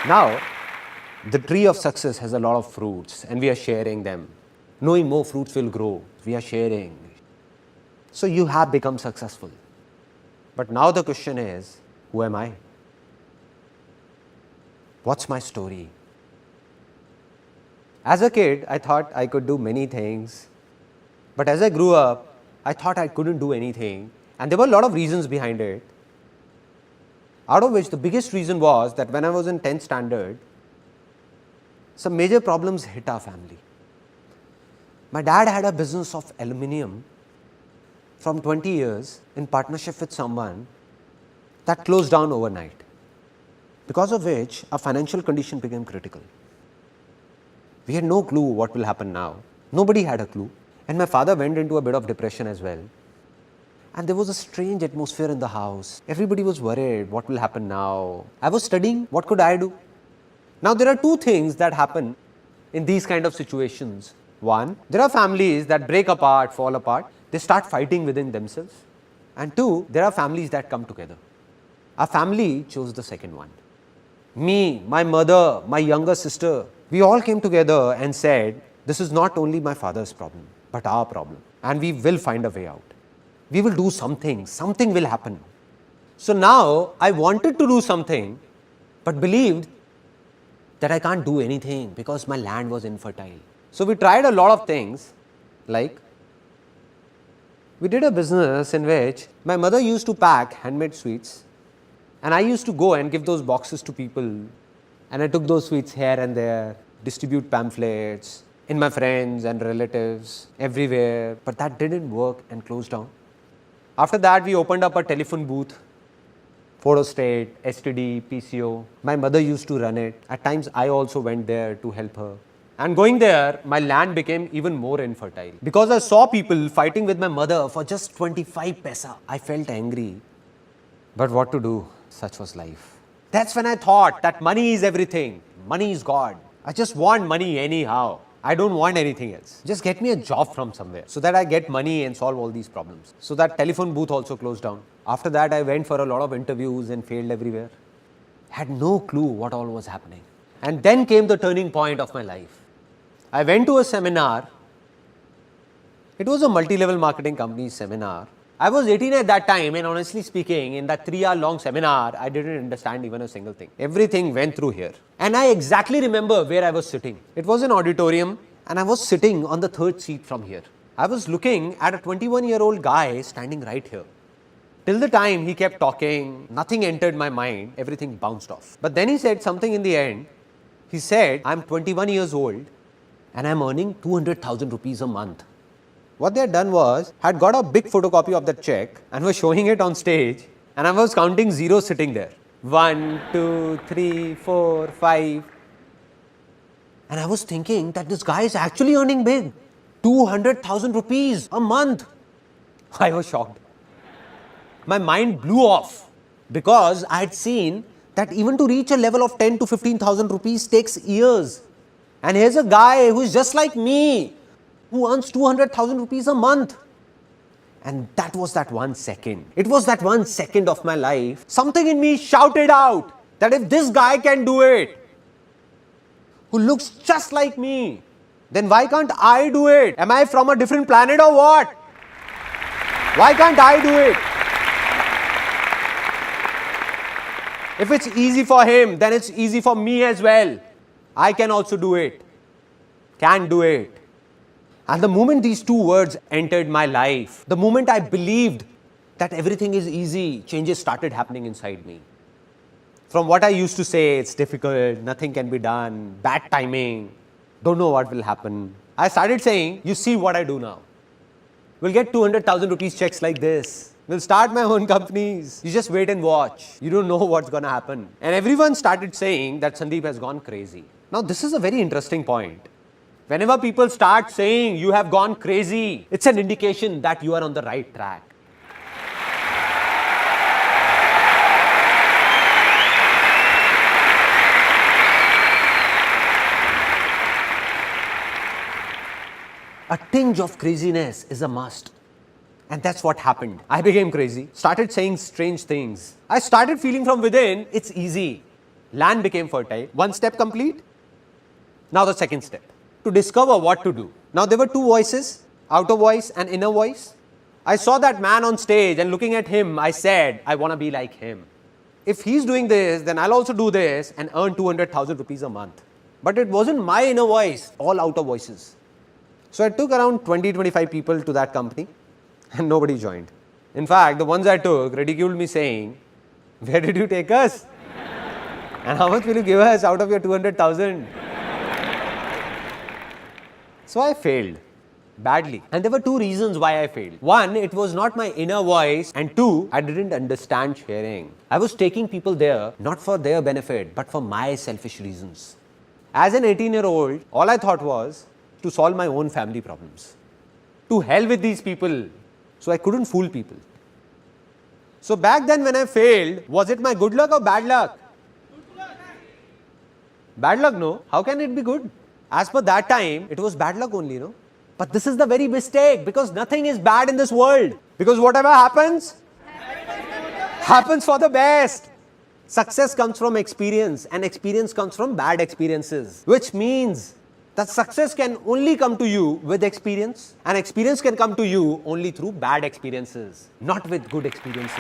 Now, the tree of success has a lot of fruits and we are sharing them. Knowing more fruits will grow. We are sharing. So you have become successful. But now the question is, who am I? What's my story? As a kid, I thought I could do many things. But as I grew up, I thought I couldn't do anything. And there were a lot of reasons behind it. Out of which the biggest reason was that when I was in 10th standard, some major problems hit our family. My dad had a business of aluminium from 20 years in partnership with someone that closed down overnight, because of which our financial condition became critical. We had no clue what will happen now. Nobody had a clue. And my father went into a bit of depression as well. And there was a strange atmosphere in the house. Everybody was worried, what will happen now? I was studying, what could I do? Now there are 2 things that happen in these kind of situations. One, there are families that break apart, fall apart. They start fighting within themselves. And 2, there are families that come together. Our family chose the second one. Me, my mother, my younger sister, we all came together and said, this is not only my father's problem, but our problem. And we will find a way out. We will do something will happen. So now I wanted to do something, but believed that I can't do anything because my land was infertile. So we tried a lot of things, like we did a business in which my mother used to pack handmade sweets. And I used to go and give those boxes to people. And I took those sweets here and there, distribute pamphlets in my friends and relatives, everywhere. But that didn't work and closed down. After that, we opened up a telephone booth, photo state, STD, PCO. My mother used to run it. At times, I also went there to help her. And going there, my land became even more infertile. Because I saw people fighting with my mother for just 25 paisa. I felt angry. But what to do? Such was life. That's when I thought that money is everything. Money is God. I just want money anyhow. I don't want anything else. Just get me a job from somewhere so that I get money and solve all these problems. So that telephone booth also closed down. After that, I went for a lot of interviews and failed everywhere. Had no clue what all was happening. And then came the turning point of my life. I went to a seminar. It was a multi-level marketing company seminar. I was 18 at that time, and honestly speaking, in that 3-hour long seminar, I didn't understand even a single thing. Everything went through here. And I exactly remember where I was sitting. It was an auditorium, and I was sitting on the third seat from here. I was looking at a 21-year-old guy standing right here. Till the time he kept talking, nothing entered my mind, everything bounced off. But then he said something in the end. He said, I'm 21 years old and I'm earning 200,000 rupees a month. What they had done was, had got a big photocopy of that check and was showing it on stage, and I was counting zeros sitting there. 1, 2, 3, 4, 5. And I was thinking that this guy is actually earning big. 200,000 rupees a month. I was shocked. My mind blew off because I had seen that even to reach a level of 10 to 15,000 rupees takes years. And here's a guy who is just like me, who earns 200,000 rupees a month. And that was that 1 second. It was that 1 second of my life. Something in me shouted out that if this guy can do it, who looks just like me, then why can't I do it? Am I from a different planet or what? Why can't I do it? If it's easy for him, then it's easy for me as well. I can also do it. Can do it. And the moment these two words entered my life, the moment I believed that everything is easy, changes started happening inside me. From what I used to say, it's difficult, nothing can be done, bad timing, don't know what will happen, I started saying, you see what I do now. We'll get 200,000 rupees checks like this. We'll start my own companies. You just wait and watch. You don't know what's going to happen. And everyone started saying that Sandeep has gone crazy. Now, this is a very interesting point. Whenever people start saying you have gone crazy, it's an indication that you are on the right track. A tinge of craziness is a must. And that's what happened. I became crazy, started saying strange things. I started feeling from within, it's easy. Land became fertile. One step complete. Now the second step, to discover what to do. Now there were two voices, outer voice and inner voice. I saw that man on stage and looking at him, I said, I want to be like him. If he's doing this, then I'll also do this and earn 200,000 rupees a month. But it wasn't my inner voice, all outer voices. So I took around 20-25 people to that company and nobody joined. In fact, the ones I took ridiculed me saying, where did you take us? And how much will you give us out of your 200,000? So I failed badly. And there were two reasons why I failed. One, it was not my inner voice. And two, I didn't understand sharing. I was taking people there not for their benefit, but for my selfish reasons. As an 18-year-old, all I thought was to solve my own family problems. To hell with these people. So I couldn't fool people. So back then when I failed, was it my good luck or bad luck? Good luck. Bad luck, no. How can it be good? As per that time, it was bad luck only, no? But this is the very mistake, because nothing is bad in this world. Because whatever happens, happens for the best. Success comes from experience, and experience comes from bad experiences. Which means that success can only come to you with experience, and experience can come to you only through bad experiences, not with good experiences.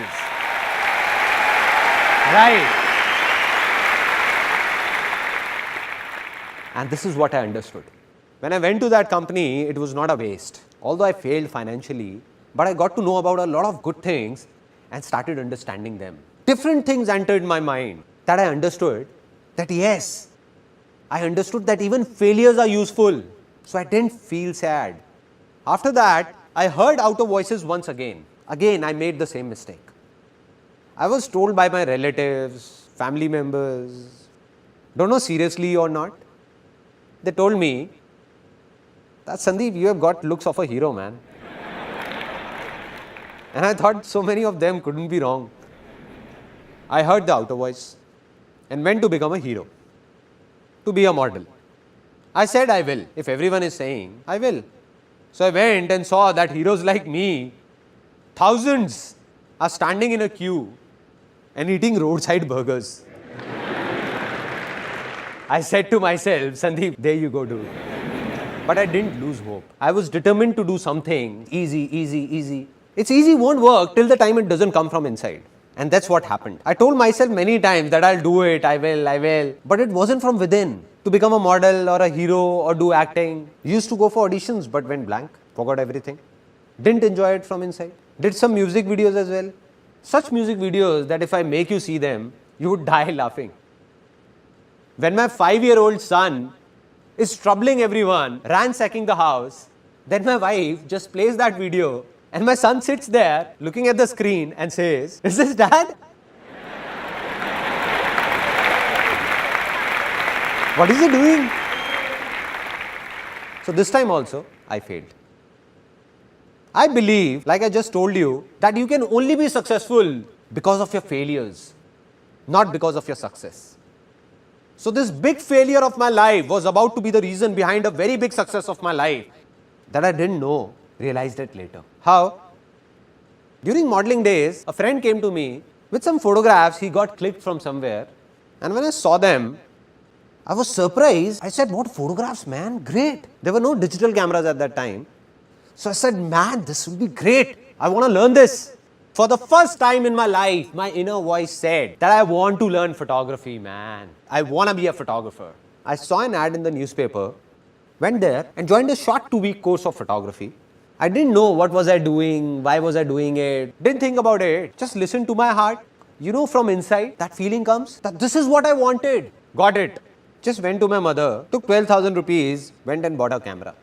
Right? And this is what I understood. When I went to that company, it was not a waste. Although I failed financially, but I got to know about a lot of good things and started understanding them. Different things entered my mind that I understood that yes, I understood that even failures are useful. So I didn't feel sad. After that, I heard outer voices once again. Again, I made the same mistake. I was told by my relatives, family members, don't know seriously or not. They told me that Sandeep, you have got looks of a hero, man. And I thought so many of them couldn't be wrong. I heard the outer voice. and went to become a hero, to be a model. I said I will. If everyone is saying, I will. So I went and saw that heroes like me, thousands, are standing in a queue and eating roadside burgers. I said to myself, Sandeep, there you go, dude. But I didn't lose hope. I was determined to do something easy. It's easy won't work till the time it doesn't come from inside. And that's what happened. I told myself many times that I'll do it, I will. But it wasn't from within. To become a model or a hero or do acting. Used to go for auditions but went blank. Forgot everything. Didn't enjoy it from inside. Did some music videos as well. Such music videos that if I make you see them, you would die laughing. When my 5-year-old son is troubling everyone, ransacking the house, then my wife just plays that video and my son sits there looking at the screen and says, "Is this dad? What is he doing?" So this time also, I failed. I believe, like I just told you, that you can only be successful because of your failures, not because of your success. So this big failure of my life was about to be the reason behind a very big success of my life that I didn't know, realized it later. How? During modeling days, a friend came to me with some photographs he got clicked from somewhere, and when I saw them, I was surprised. I said, "What photographs, man? Great." There were no digital cameras at that time. So I said, "Man, this will be great. I want to learn this." For the first time in my life, my inner voice said that I want to learn photography, man. I want to be a photographer. I saw an ad in the newspaper, went there and joined a short 2-week course of photography. I didn't know what was I doing, why was I doing it, didn't think about it, just listened to my heart. You know, from inside, that feeling comes that this is what I wanted. Got it. Just went to my mother, took 12,000 rupees, went and bought a camera.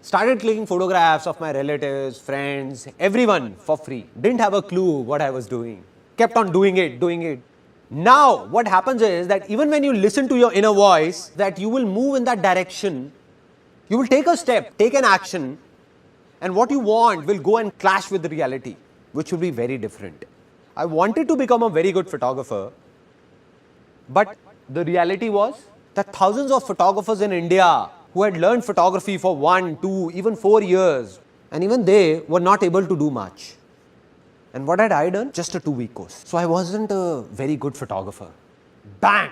Started clicking photographs of my relatives, friends, everyone for free. Didn't have a clue what I was doing. Kept on doing it. Now, what happens is that even when you listen to your inner voice, that you will move in that direction, you will take a step, take an action, and what you want will go and clash with the reality, which will be very different. I wanted to become a very good photographer, but the reality was that thousands of photographers in India who had learned photography for 1, 2, even 4 years, and even they were not able to do much. And what had I done? Just a 2-week course. So I wasn't a very good photographer. Bang!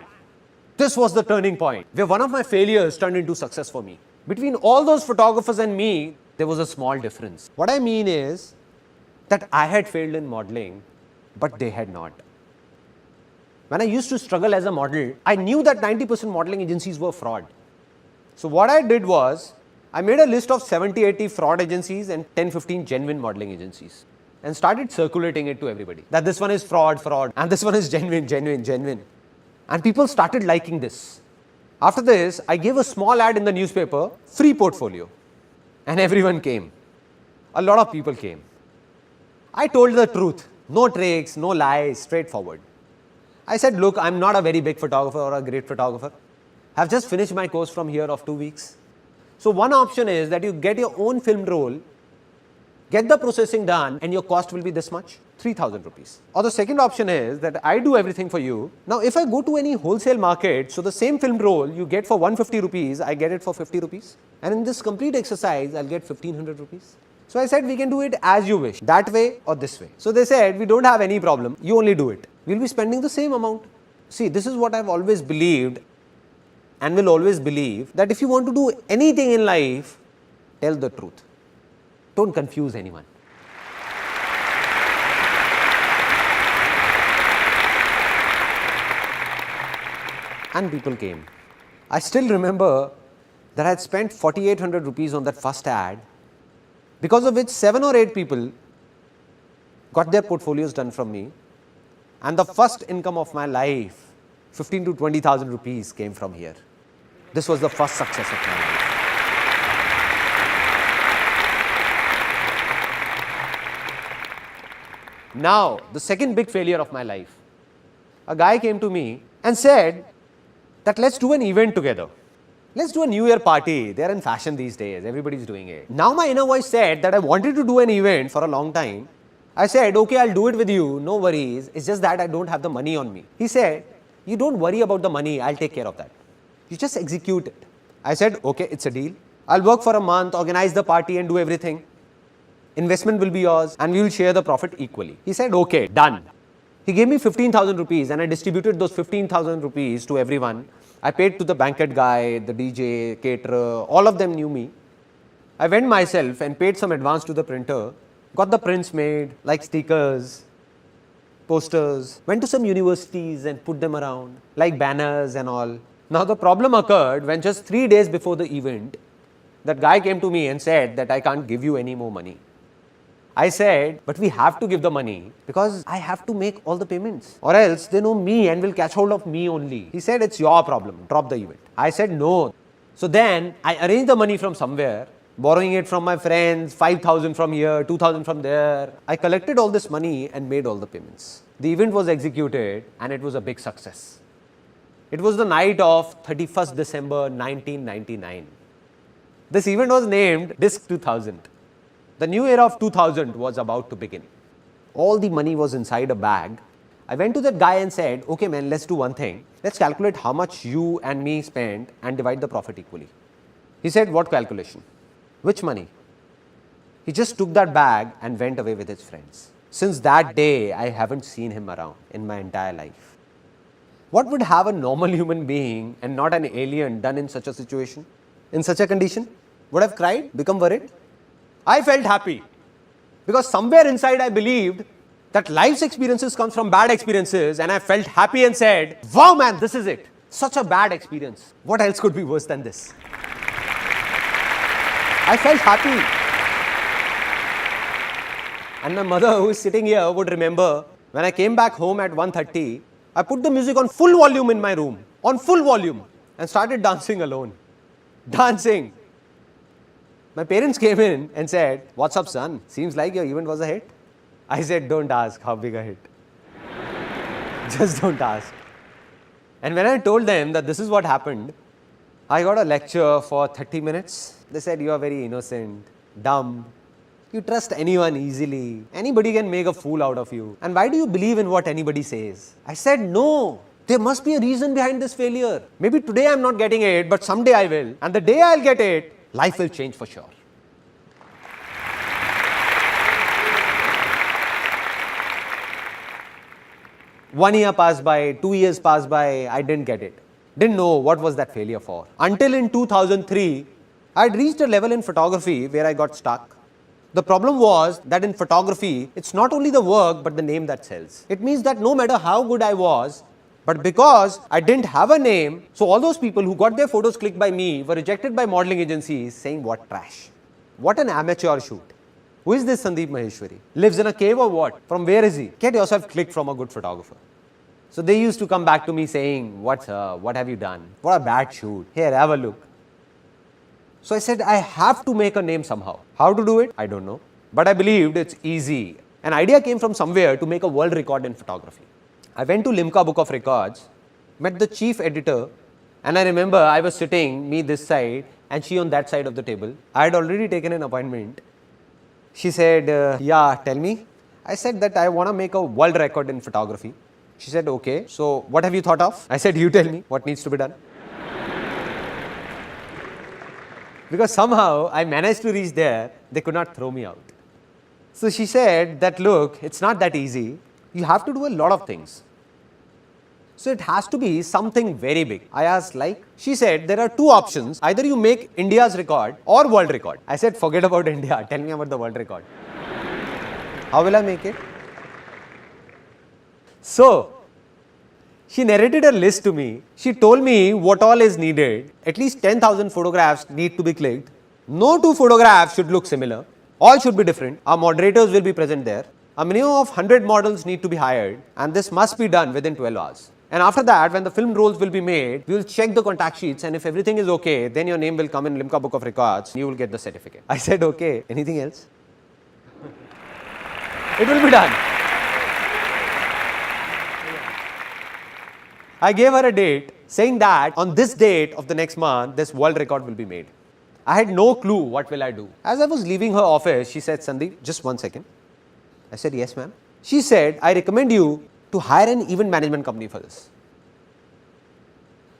This was the turning point where one of my failures turned into success for me. Between all those photographers and me, there was a small difference. What I mean is that I had failed in modeling, but they had not. When I used to struggle as a model, I knew that 90% modeling agencies were fraud. So what I did was, I made a list of 70-80 fraud agencies and 10-15 genuine modeling agencies and started circulating it to everybody. That this one is fraud, and this one is genuine. And people started liking this. After this, I gave a small ad in the newspaper, free portfolio. And everyone came. A lot of people came. I told the truth. No tricks, no lies, straightforward. I said, "Look, I'm not a very big photographer or a great photographer. I've just finished my course from here of 2 weeks. So one option is that you get your own film roll, get the processing done, and your cost will be this much, 3,000 rupees. Or the second option is that I do everything for you. Now, if I go to any wholesale market, so the same film roll you get for 150 rupees, I get it for 50 rupees. And in this complete exercise, I'll get 1,500 rupees. So I said, we can do it as you wish, that way or this way. So they said, we don't have any problem, you only do it. We'll be spending the same amount. See, this is what I've always believed and will always believe, that if you want to do anything in life, tell the truth. Don't confuse anyone. And people came. I still remember that I had spent 4,800 rupees on that first ad, because of which 7 or 8 people got their portfolios done from me. And the first income of my life, 15 to 20,000 rupees came from here. This was the first success of my life. Now, the second big failure of my life. A guy came to me and said that let's do an event together. Let's do a New Year party. They're in fashion these days. Everybody's doing it. Now my inner voice said that I wanted to do an event for a long time. I said, okay, I'll do it with you. No worries. It's just that I don't have the money on me. He said, You don't worry about the money, I'll take care of that. You just execute it. I said, okay, it's a deal. I'll work for a month, organize the party and do everything. Investment will be yours and we will share the profit equally. He said, okay, done. He gave me 15,000 rupees and I distributed those 15,000 rupees to everyone. I paid to the banquet guy, the DJ, caterer, all of them knew me. I went myself and paid some advance to the printer, got the prints made, like stickers, posters, went to some universities and put them around, like banners and all. Now the problem occurred when just 3 days before the event, that guy came to me and said that I can't give you any more money. I said, but we have to give the money because I have to make all the payments or else they know me and will catch hold of me only. He said, it's your problem, drop the event. I said, no. So then I arranged the money from somewhere, borrowing it from my friends, 5,000 from here, 2,000 from there. I collected all this money and made all the payments. The event was executed and it was a big success. It was the night of 31st December 1999. This event was named Disc 2000. The new era of 2000 was about to begin. All the money was inside a bag. I went to that guy and said, okay man, let's do one thing. Let's calculate how much you and me spent and divide the profit equally. He said, what calculation? Which money? He just took that bag and went away with his friends. Since that day, I haven't seen him around in my entire life. What would have a normal human being and not an alien done in such a situation? In such a condition? Would have cried? Become worried? I felt happy because somewhere inside I believed that life's experiences comes from bad experiences, and I felt happy and said, wow man, this is it. Such a bad experience. What else could be worse than this? I felt happy. And my mother, who is sitting here, would remember when I came back home at 1:30, I put the music on full volume in my room, on full volume, and started dancing alone. Dancing. My parents came in and said, what's up son? Seems like your event was a hit. I said, don't ask how big a hit. Just don't ask. And when I told them that this is what happened, I got a lecture for 30 minutes. They said, you are very innocent, dumb. You trust anyone easily. Anybody can make a fool out of you. And why do you believe in what anybody says? I said, no. There must be a reason behind this failure. Maybe today I'm not getting it, but someday I will. And the day I'll get it, life will change for sure. One year passed by, 2 years passed by, I didn't get it. Didn't know what was that failure for. Until in 2003, I'd reached a level in photography where I got stuck. The problem was that in photography, it's not only the work but the name that sells. It means that no matter how good I was, but because I didn't have a name, so all those people who got their photos clicked by me were rejected by modeling agencies saying, what trash. What an amateur shoot. Who is this Sandeep Maheshwari? Lives in a cave or what? From where is he? Get yourself clicked from a good photographer. So they used to come back to me saying, what's up? What have you done? What a bad shoot. Here, have a look. So I said, I have to make a name somehow. How to do it? I don't know. But I believed it's easy. An idea came from somewhere to make a world record in photography. I went to Limca Book of Records, met the chief editor, and I remember I was sitting, me this side, and she on that side of the table. I had already taken an appointment. She said, yeah, tell me. I said that I want to make a world record in photography. She said, okay, so what have you thought of? I said, you tell me what needs to be done. Because somehow I managed to reach there, they could not throw me out. So she said that, look, it's not that easy. You have to do a lot of things. So it has to be something very big. I asked like, she said there are two options. Either you make India's record or world record. I said, forget about India. Tell me about the world record. How will I make it? So she narrated a list to me. She told me what all is needed. At least 10,000 photographs need to be clicked. No two photographs should look similar. All should be different. Our moderators will be present there. A minimum of 100 models need to be hired, and this must be done within 12 hours. And after that, when the film rolls will be made, we will check the contact sheets, and if everything is okay, then your name will come in Limca Book of Records. You will get the certificate. I said, okay. Anything else? It will be done. I gave her a date saying that on this date of the next month, this world record will be made. I had no clue what will I do. As I was leaving her office, she said, Sandeep, just 1 second. I said, yes, ma'am. She said, I recommend you to hire an event management company for this.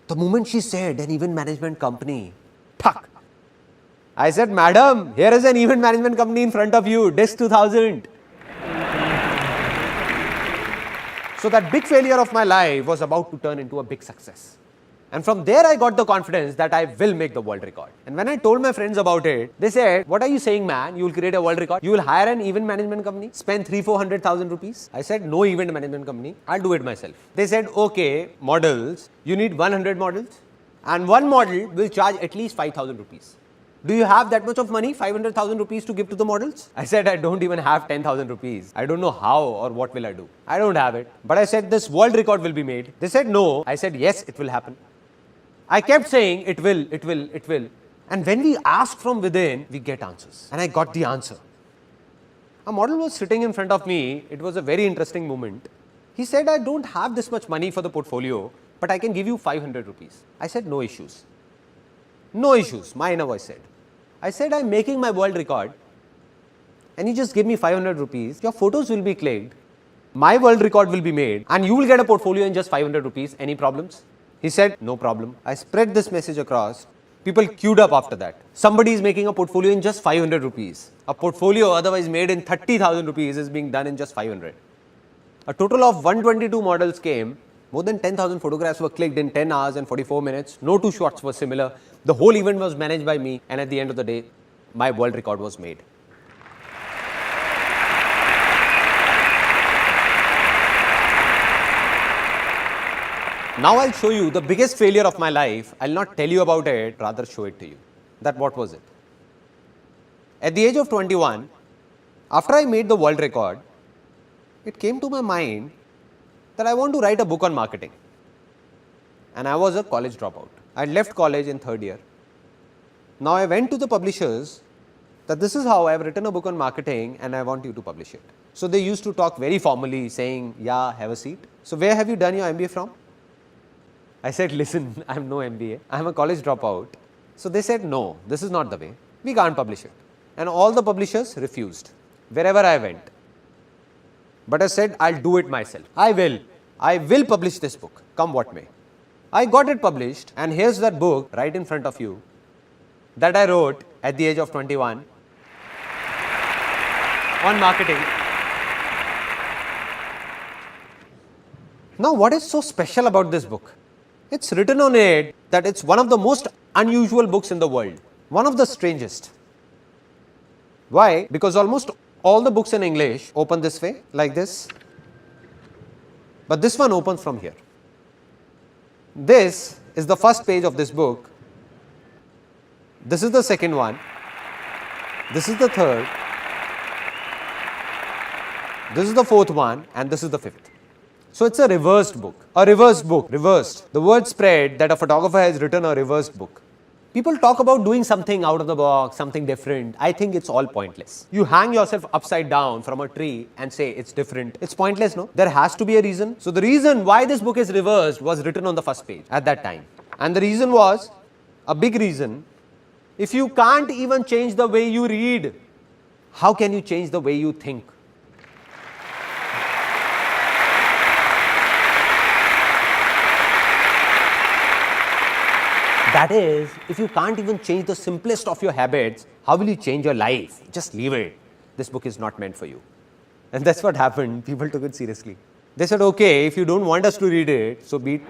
The moment she said an event management company, tuck. I said, madam, here is an event management company in front of you, DISC 2000. So that big failure of my life was about to turn into a big success. And from there I got the confidence that I will make the world record. And when I told my friends about it, they said, what are you saying, man? You will create a world record? You will hire an event management company? Spend 300,000-400,000 rupees? I said, no event management company. I'll do it myself. They said, okay, models. You need 100 models. And one model will charge at least 5,000 rupees. Do you have that much of money, 500,000 rupees to give to the models? I said, I don't even have 10,000 rupees. I don't know how or what will I do. I don't have it. But I said, this world record will be made. They said, no. I said, yes, it will happen. I kept saying, it will, it will, it will. And when we ask from within, we get answers. And I got the answer. A model was sitting in front of me. It was a very interesting moment. He said, I don't have this much money for the portfolio, but I can give you 500 rupees. I said, no issues. No issues, my inner voice said. I said, I'm making my world record. And you just give me 500 rupees. Your photos will be clicked. My world record will be made. And you will get a portfolio in just 500 rupees. Any problems? He said, no problem. I spread this message across. People queued up after that. Somebody is making a portfolio in just 500 rupees. A portfolio otherwise made in 30,000 rupees is being done in just 500. A total of 122 models came. More than 10,000 photographs were clicked in 10 hours and 44 minutes. No two shots were similar. The whole event was managed by me. And at the end of the day, my world record was made. Now I'll show you the biggest failure of my life. I'll not tell you about it, rather show it to you. That what was it? At the age of 21, after I made the world record, it came to my mind that I want to write a book on marketing. And I was a college dropout. I left college in third year. Now I went to the publishers that this is how I have written a book on marketing and I want you to publish it. So they used to talk very formally saying, yeah, have a seat. So where have you done your MBA from? I said, listen, I have no MBA. I am a college dropout. So they said, no, this is not the way. We can't publish it. And all the publishers refused wherever I went. But I said, I'll do it myself. I will publish this book, come what may. I got it published and here's that book right in front of you that I wrote at the age of 21 on marketing. Now what is so special about this book? It's written on it that it's one of the most unusual books in the world. One of the strangest. Why? Because almost all the books in English open this way, like this. But this one opens from here. This is the first page of this book. This is the second one. This is the third. This is the fourth one. And this is the fifth. So it's a reversed book. A reversed book. Reversed. The word spread that a photographer has written a reversed book. People talk about doing something out of the box, something different. I think it's all pointless. You hang yourself upside down from a tree and say it's different. It's pointless, no? There has to be a reason. So the reason why this book is reversed was written on the first page at that time. And the reason was, a big reason, if you can't even change the way you read, how can you change the way you think? That is, if you can't even change the simplest of your habits, how will you change your life? Just leave it. This book is not meant for you. And that's what happened. People took it seriously. They said, okay, if you don't want us to read it, so be it.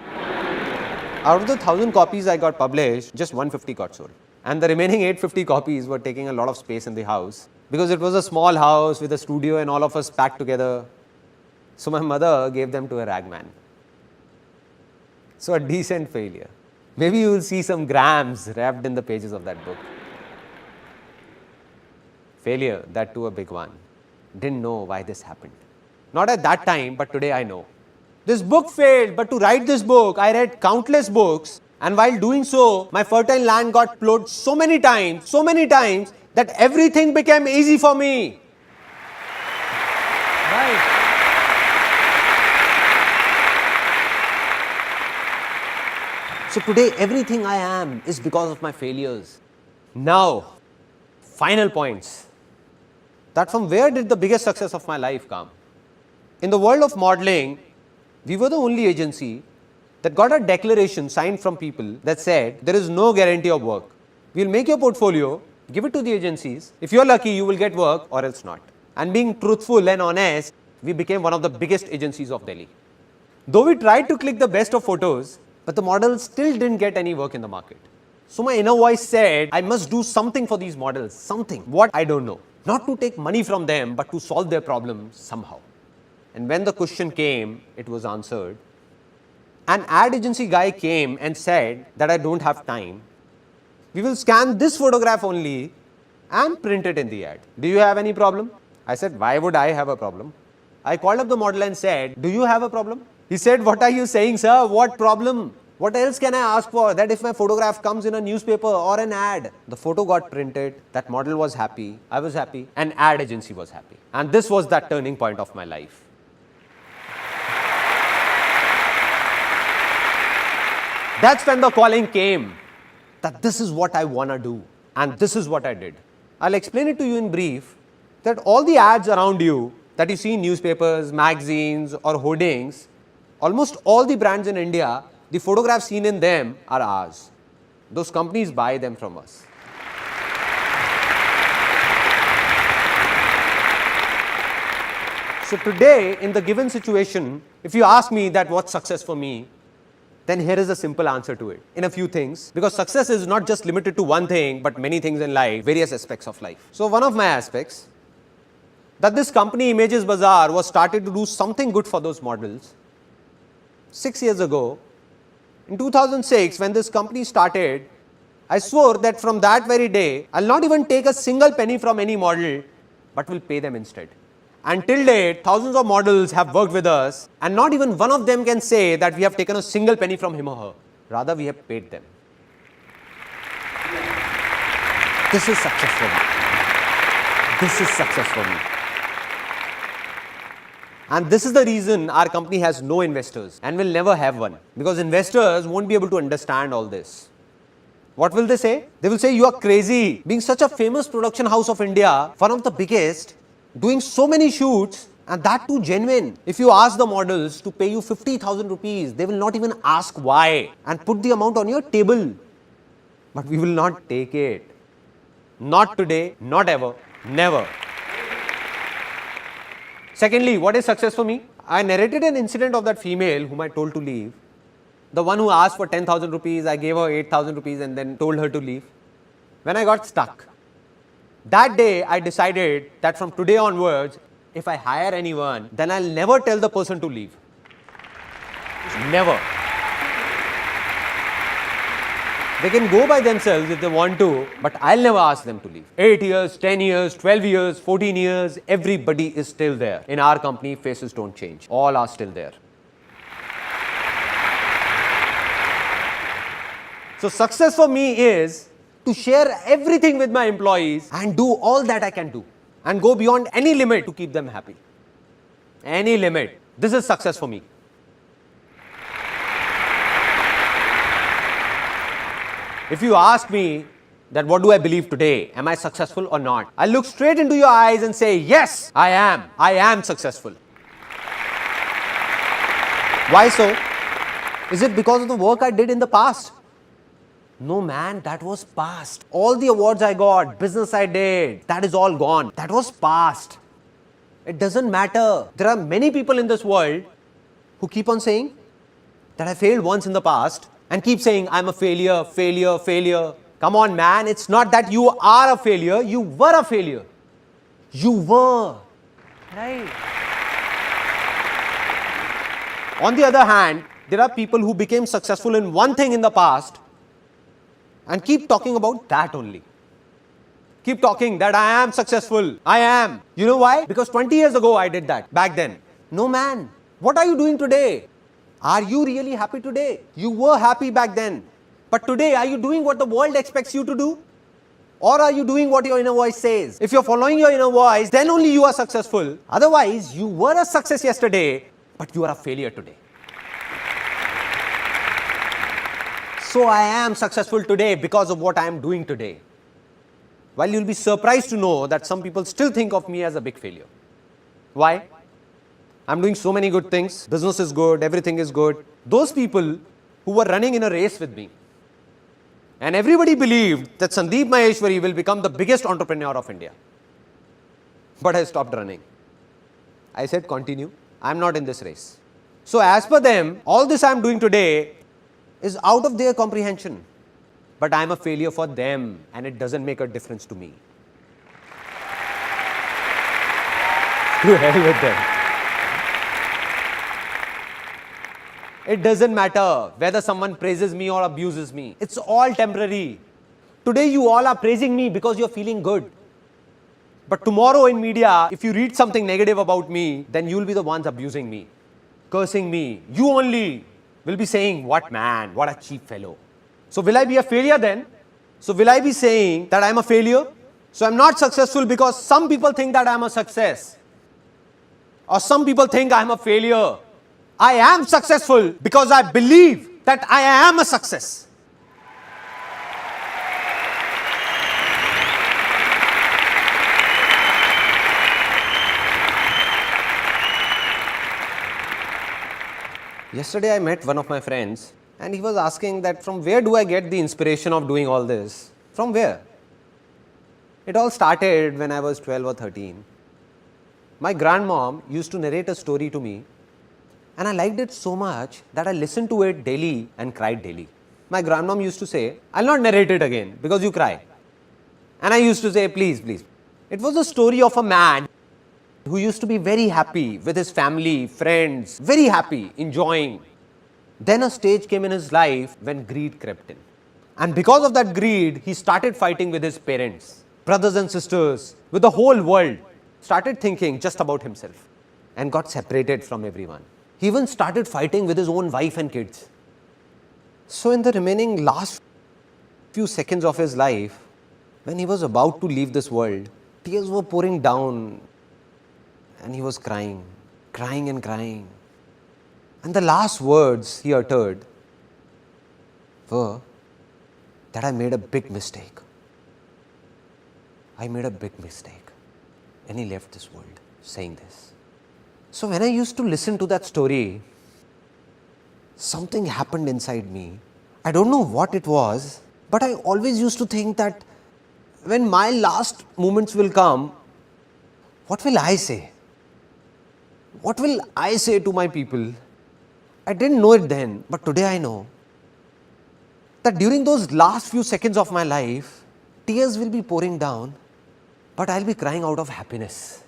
Out of the 1,000 copies I got published, just 150 got sold. And the remaining 850 copies were taking a lot of space in the house. Because it was a small house with a studio and all of us packed together. So my mother gave them to a ragman. So a decent failure. Maybe you will see some grams wrapped in the pages of that book. Failure, that too a big one. Didn't know why this happened. Not at that time, but today I know. This book failed, but to write this book, I read countless books. And while doing so, my fertile land got plowed so many times, that everything became easy for me. Right. So today, everything I am is because of my failures. Now, final points. That from where did the biggest success of my life come? In the world of modeling, we were the only agency that got a declaration signed from people that said there is no guarantee of work. We'll make your portfolio, give it to the agencies. If you're lucky, you will get work or else not. And being truthful and honest, we became one of the biggest agencies of Delhi. Though we tried to click the best of photos, but the models still didn't get any work in the market. So my inner voice said, I must do something for these models, something. What? I don't know. Not to take money from them, but to solve their problems somehow. And when the question came, it was answered. An ad agency guy came and said that I don't have time. We will scan this photograph only and print it in the ad. Do you have any problem? I said, why would I have a problem? I called up the model and said, do you have a problem? He said, what are you saying, sir? What problem? What else can I ask for? That if my photograph comes in a newspaper or an ad, the photo got printed, that model was happy, I was happy, and ad agency was happy. And this was that turning point of my life. That's when the calling came that this is what I want to do. And this is what I did. I'll explain it to you in brief that all the ads around you that you see in newspapers, magazines or hoardings, almost all the brands in India, the photographs seen in them are ours. Those companies buy them from us. So today, in the given situation, if you ask me that what's success for me, then here is a simple answer to it in a few things, because success is not just limited to one thing, but many things in life, various aspects of life. So one of my aspects, that this company Images Bazaar was started to do something good for those models 6 years ago. In 2006, when this company started, I swore that from that very day, I'll not even take a single penny from any model, but will pay them instead. And till date, thousands of models have worked with us, and not even one of them can say that we have taken a single penny from him or her. Rather, we have paid them. This is success for me. This is success for me. And this is the reason our company has no investors and will never have one, because investors won't be able to understand all this. What will they say? They will say, you are crazy. Being such a famous production house of India, one of the biggest, doing so many shoots, and that too genuine. If you ask the models to pay you 50,000 rupees, they will not even ask why and put the amount on your table. But we will not take it. Not today, not ever, never. Secondly, what is success for me? I narrated an incident of that female whom I told to leave. The one who asked for 10,000 rupees, I gave her 8,000 rupees and then told her to leave. When I got stuck, that day I decided that from today onwards, if I hire anyone, then I'll never tell the person to leave. Never. They can go by themselves if they want to, but I'll never ask them to leave. 8 years, 10 years, 12 years, 14 years, everybody is still there. In our company, faces don't change. All are still there. So success for me is to share everything with my employees and do all that I can do and go beyond any limit to keep them happy. Any limit. This is success for me. If you ask me that what do I believe today, am I successful or not? I'll look straight into your eyes and say, yes, I am successful. Why so? Is it because of the work I did in the past? No man, that was past. All the awards I got, business I did, that is all gone. That was past. It doesn't matter. There are many people in this world who keep on saying that I failed once in the past and keep saying I'm a failure, failure, failure. Come on man, it's not that you are a failure, you were a failure. You were. Right. On the other hand, there are people who became successful in one thing in the past and keep talking about that only. Keep talking that I am successful. I am. You know why? Because 20 years ago I did that. Back then. No man. What are you doing today? Are you really happy today? You were happy back then. But today, are you doing what the world expects you to do? Or are you doing what your inner voice says? If you're following your inner voice, then only you are successful. Otherwise, you were a success yesterday, but you are a failure today. So I am successful today because of what I am doing today. While you'll be surprised to know that some people still think of me as a big failure. Why? I'm doing so many good things. Business is good, everything is good. Those people who were running in a race with me, and everybody believed that Sandeep Maheshwari will become the biggest entrepreneur of India. But I stopped running. I said, continue. I'm not in this race. So as per them, all this I'm doing today is out of their comprehension. But I'm a failure for them, and it doesn't make a difference to me. To hell with them. It doesn't matter whether someone praises me or abuses me. It's all temporary. Today you all are praising me because you're feeling good. But tomorrow in media, if you read something negative about me, then you'll be the ones abusing me, cursing me. You only will be saying, what man, what a cheap fellow. So will I be a failure then? So will I be saying that I'm a failure? So I'm not successful because some people think that I'm a success. Or some people think I'm a failure. I am successful because I believe that I am a success. Yesterday I met one of my friends and he was asking that from where do I get the inspiration of doing all this? From where? It all started when I was 12 or 13. My grandmom used to narrate a story to me and I liked it so much that I listened to it daily and cried daily. My grandmom used to say, I'll not narrate it again because you cry. And I used to say, please, please. It was a story of a man who used to be very happy with his family, friends, very happy, enjoying. Then a stage came in his life when greed crept in. And because of that greed, he started fighting with his parents, brothers and sisters, with the whole world. Started thinking just about himself and got separated from everyone. He even started fighting with his own wife and kids. So in the remaining last few seconds of his life, when he was about to leave this world, tears were pouring down and he was crying, crying and crying. And the last words he uttered were that I made a big mistake. I made a big mistake. And he left this world saying this. So when I used to listen to that story, something happened inside me. I don't know what it was, but I always used to think that when my last moments will come, what will I say? What will I say to my people? I didn't know it then, but today I know that during those last few seconds of my life, tears will be pouring down, but I'll be crying out of happiness.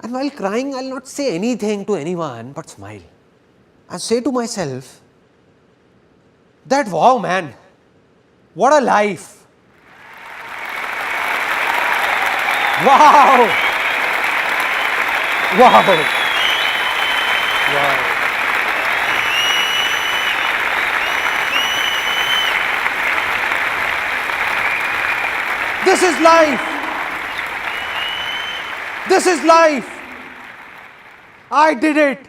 And while crying, I'll not say anything to anyone but smile. And say to myself that, wow man, what a life. Wow. Wow. Wow. This is life. This is life. I did it.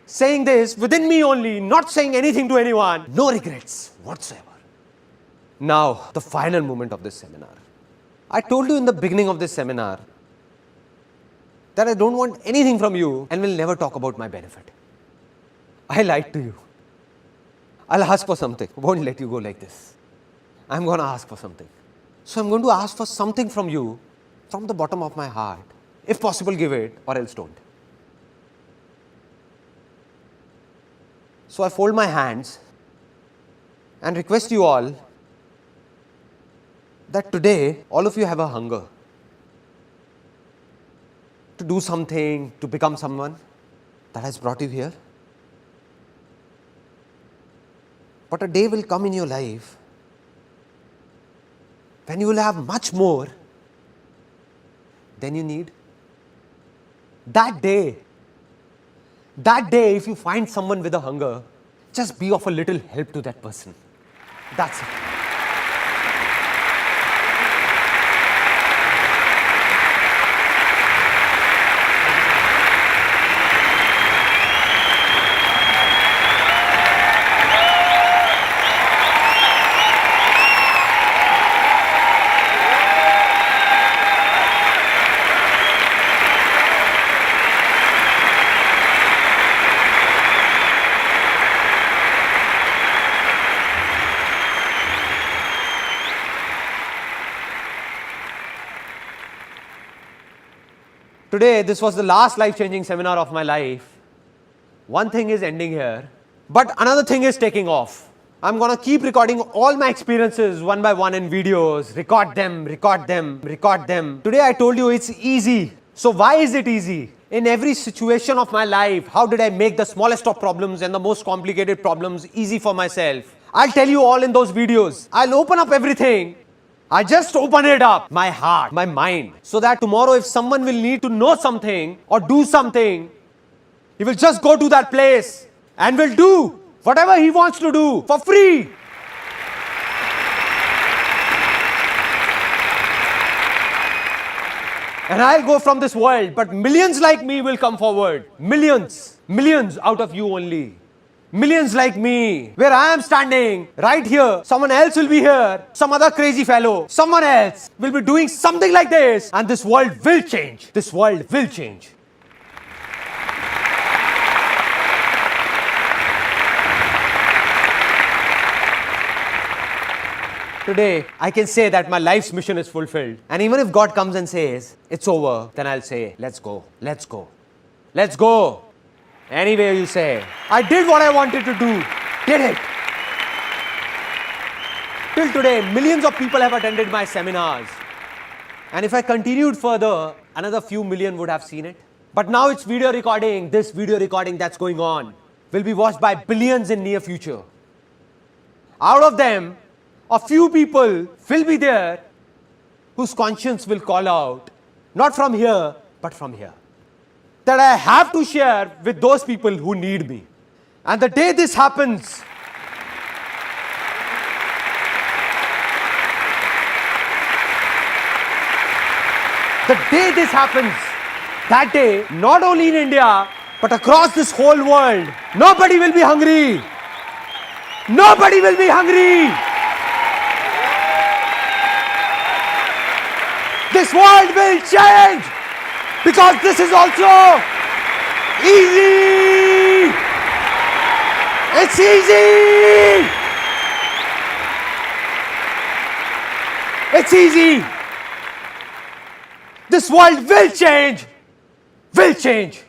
Saying this within me only, not saying anything to anyone, no regrets whatsoever. Now, the final moment of this seminar. I told you in the beginning of this seminar that I don't want anything from you and will never talk about my benefit. I lied to you. I'll ask for something. Won't let you go like this. I'm going to ask for something. So I'm going to ask for something from you from the bottom of my heart. If possible, give it or else don't. So I fold my hands and request you all that today all of you have a hunger to do something, to become someone that has brought you here. But a day will come in your life when you will have much more than you need. That day, if you find someone with a hunger, just be of a little help to that person. That's it. Today, this was the last life-changing seminar of my life. One thing is ending here, but another thing is taking off. I'm gonna keep recording all my experiences one by one in videos, record them, record them, record them. Today I told you it's easy. So why is it easy? In every situation of my life, how did I make the smallest of problems and the most complicated problems easy for myself? I'll tell you all in those videos. I'll open up everything. I just open it up, my heart, my mind, so that tomorrow if someone will need to know something or do something, he will just go to that place and will do whatever he wants to do for free. And I'll go from this world, but millions like me will come forward. Millions, millions out of you only. Millions like me, where I am standing, right here, someone else will be here, some other crazy fellow, someone else will be doing something like this, and this world will change. This world will change. Today, I can say that my life's mission is fulfilled. And even if God comes and says, it's over, then I'll say, let's go, let's go, let's go. Anyway you say, I did what I wanted to do, did it. Till today, millions of people have attended my seminars. And if I continued further, another few million would have seen it. But now it's video recording, this video recording that's going on will be watched by billions in near future. Out of them, a few people will be there whose conscience will call out, not from here, but from here. That I have to share with those people who need me. And the day this happens, that day, not only in India, but across this whole world, nobody will be hungry. Nobody will be hungry. This world will change because this is also easy. It's easy. It's easy. This world will change. Will change.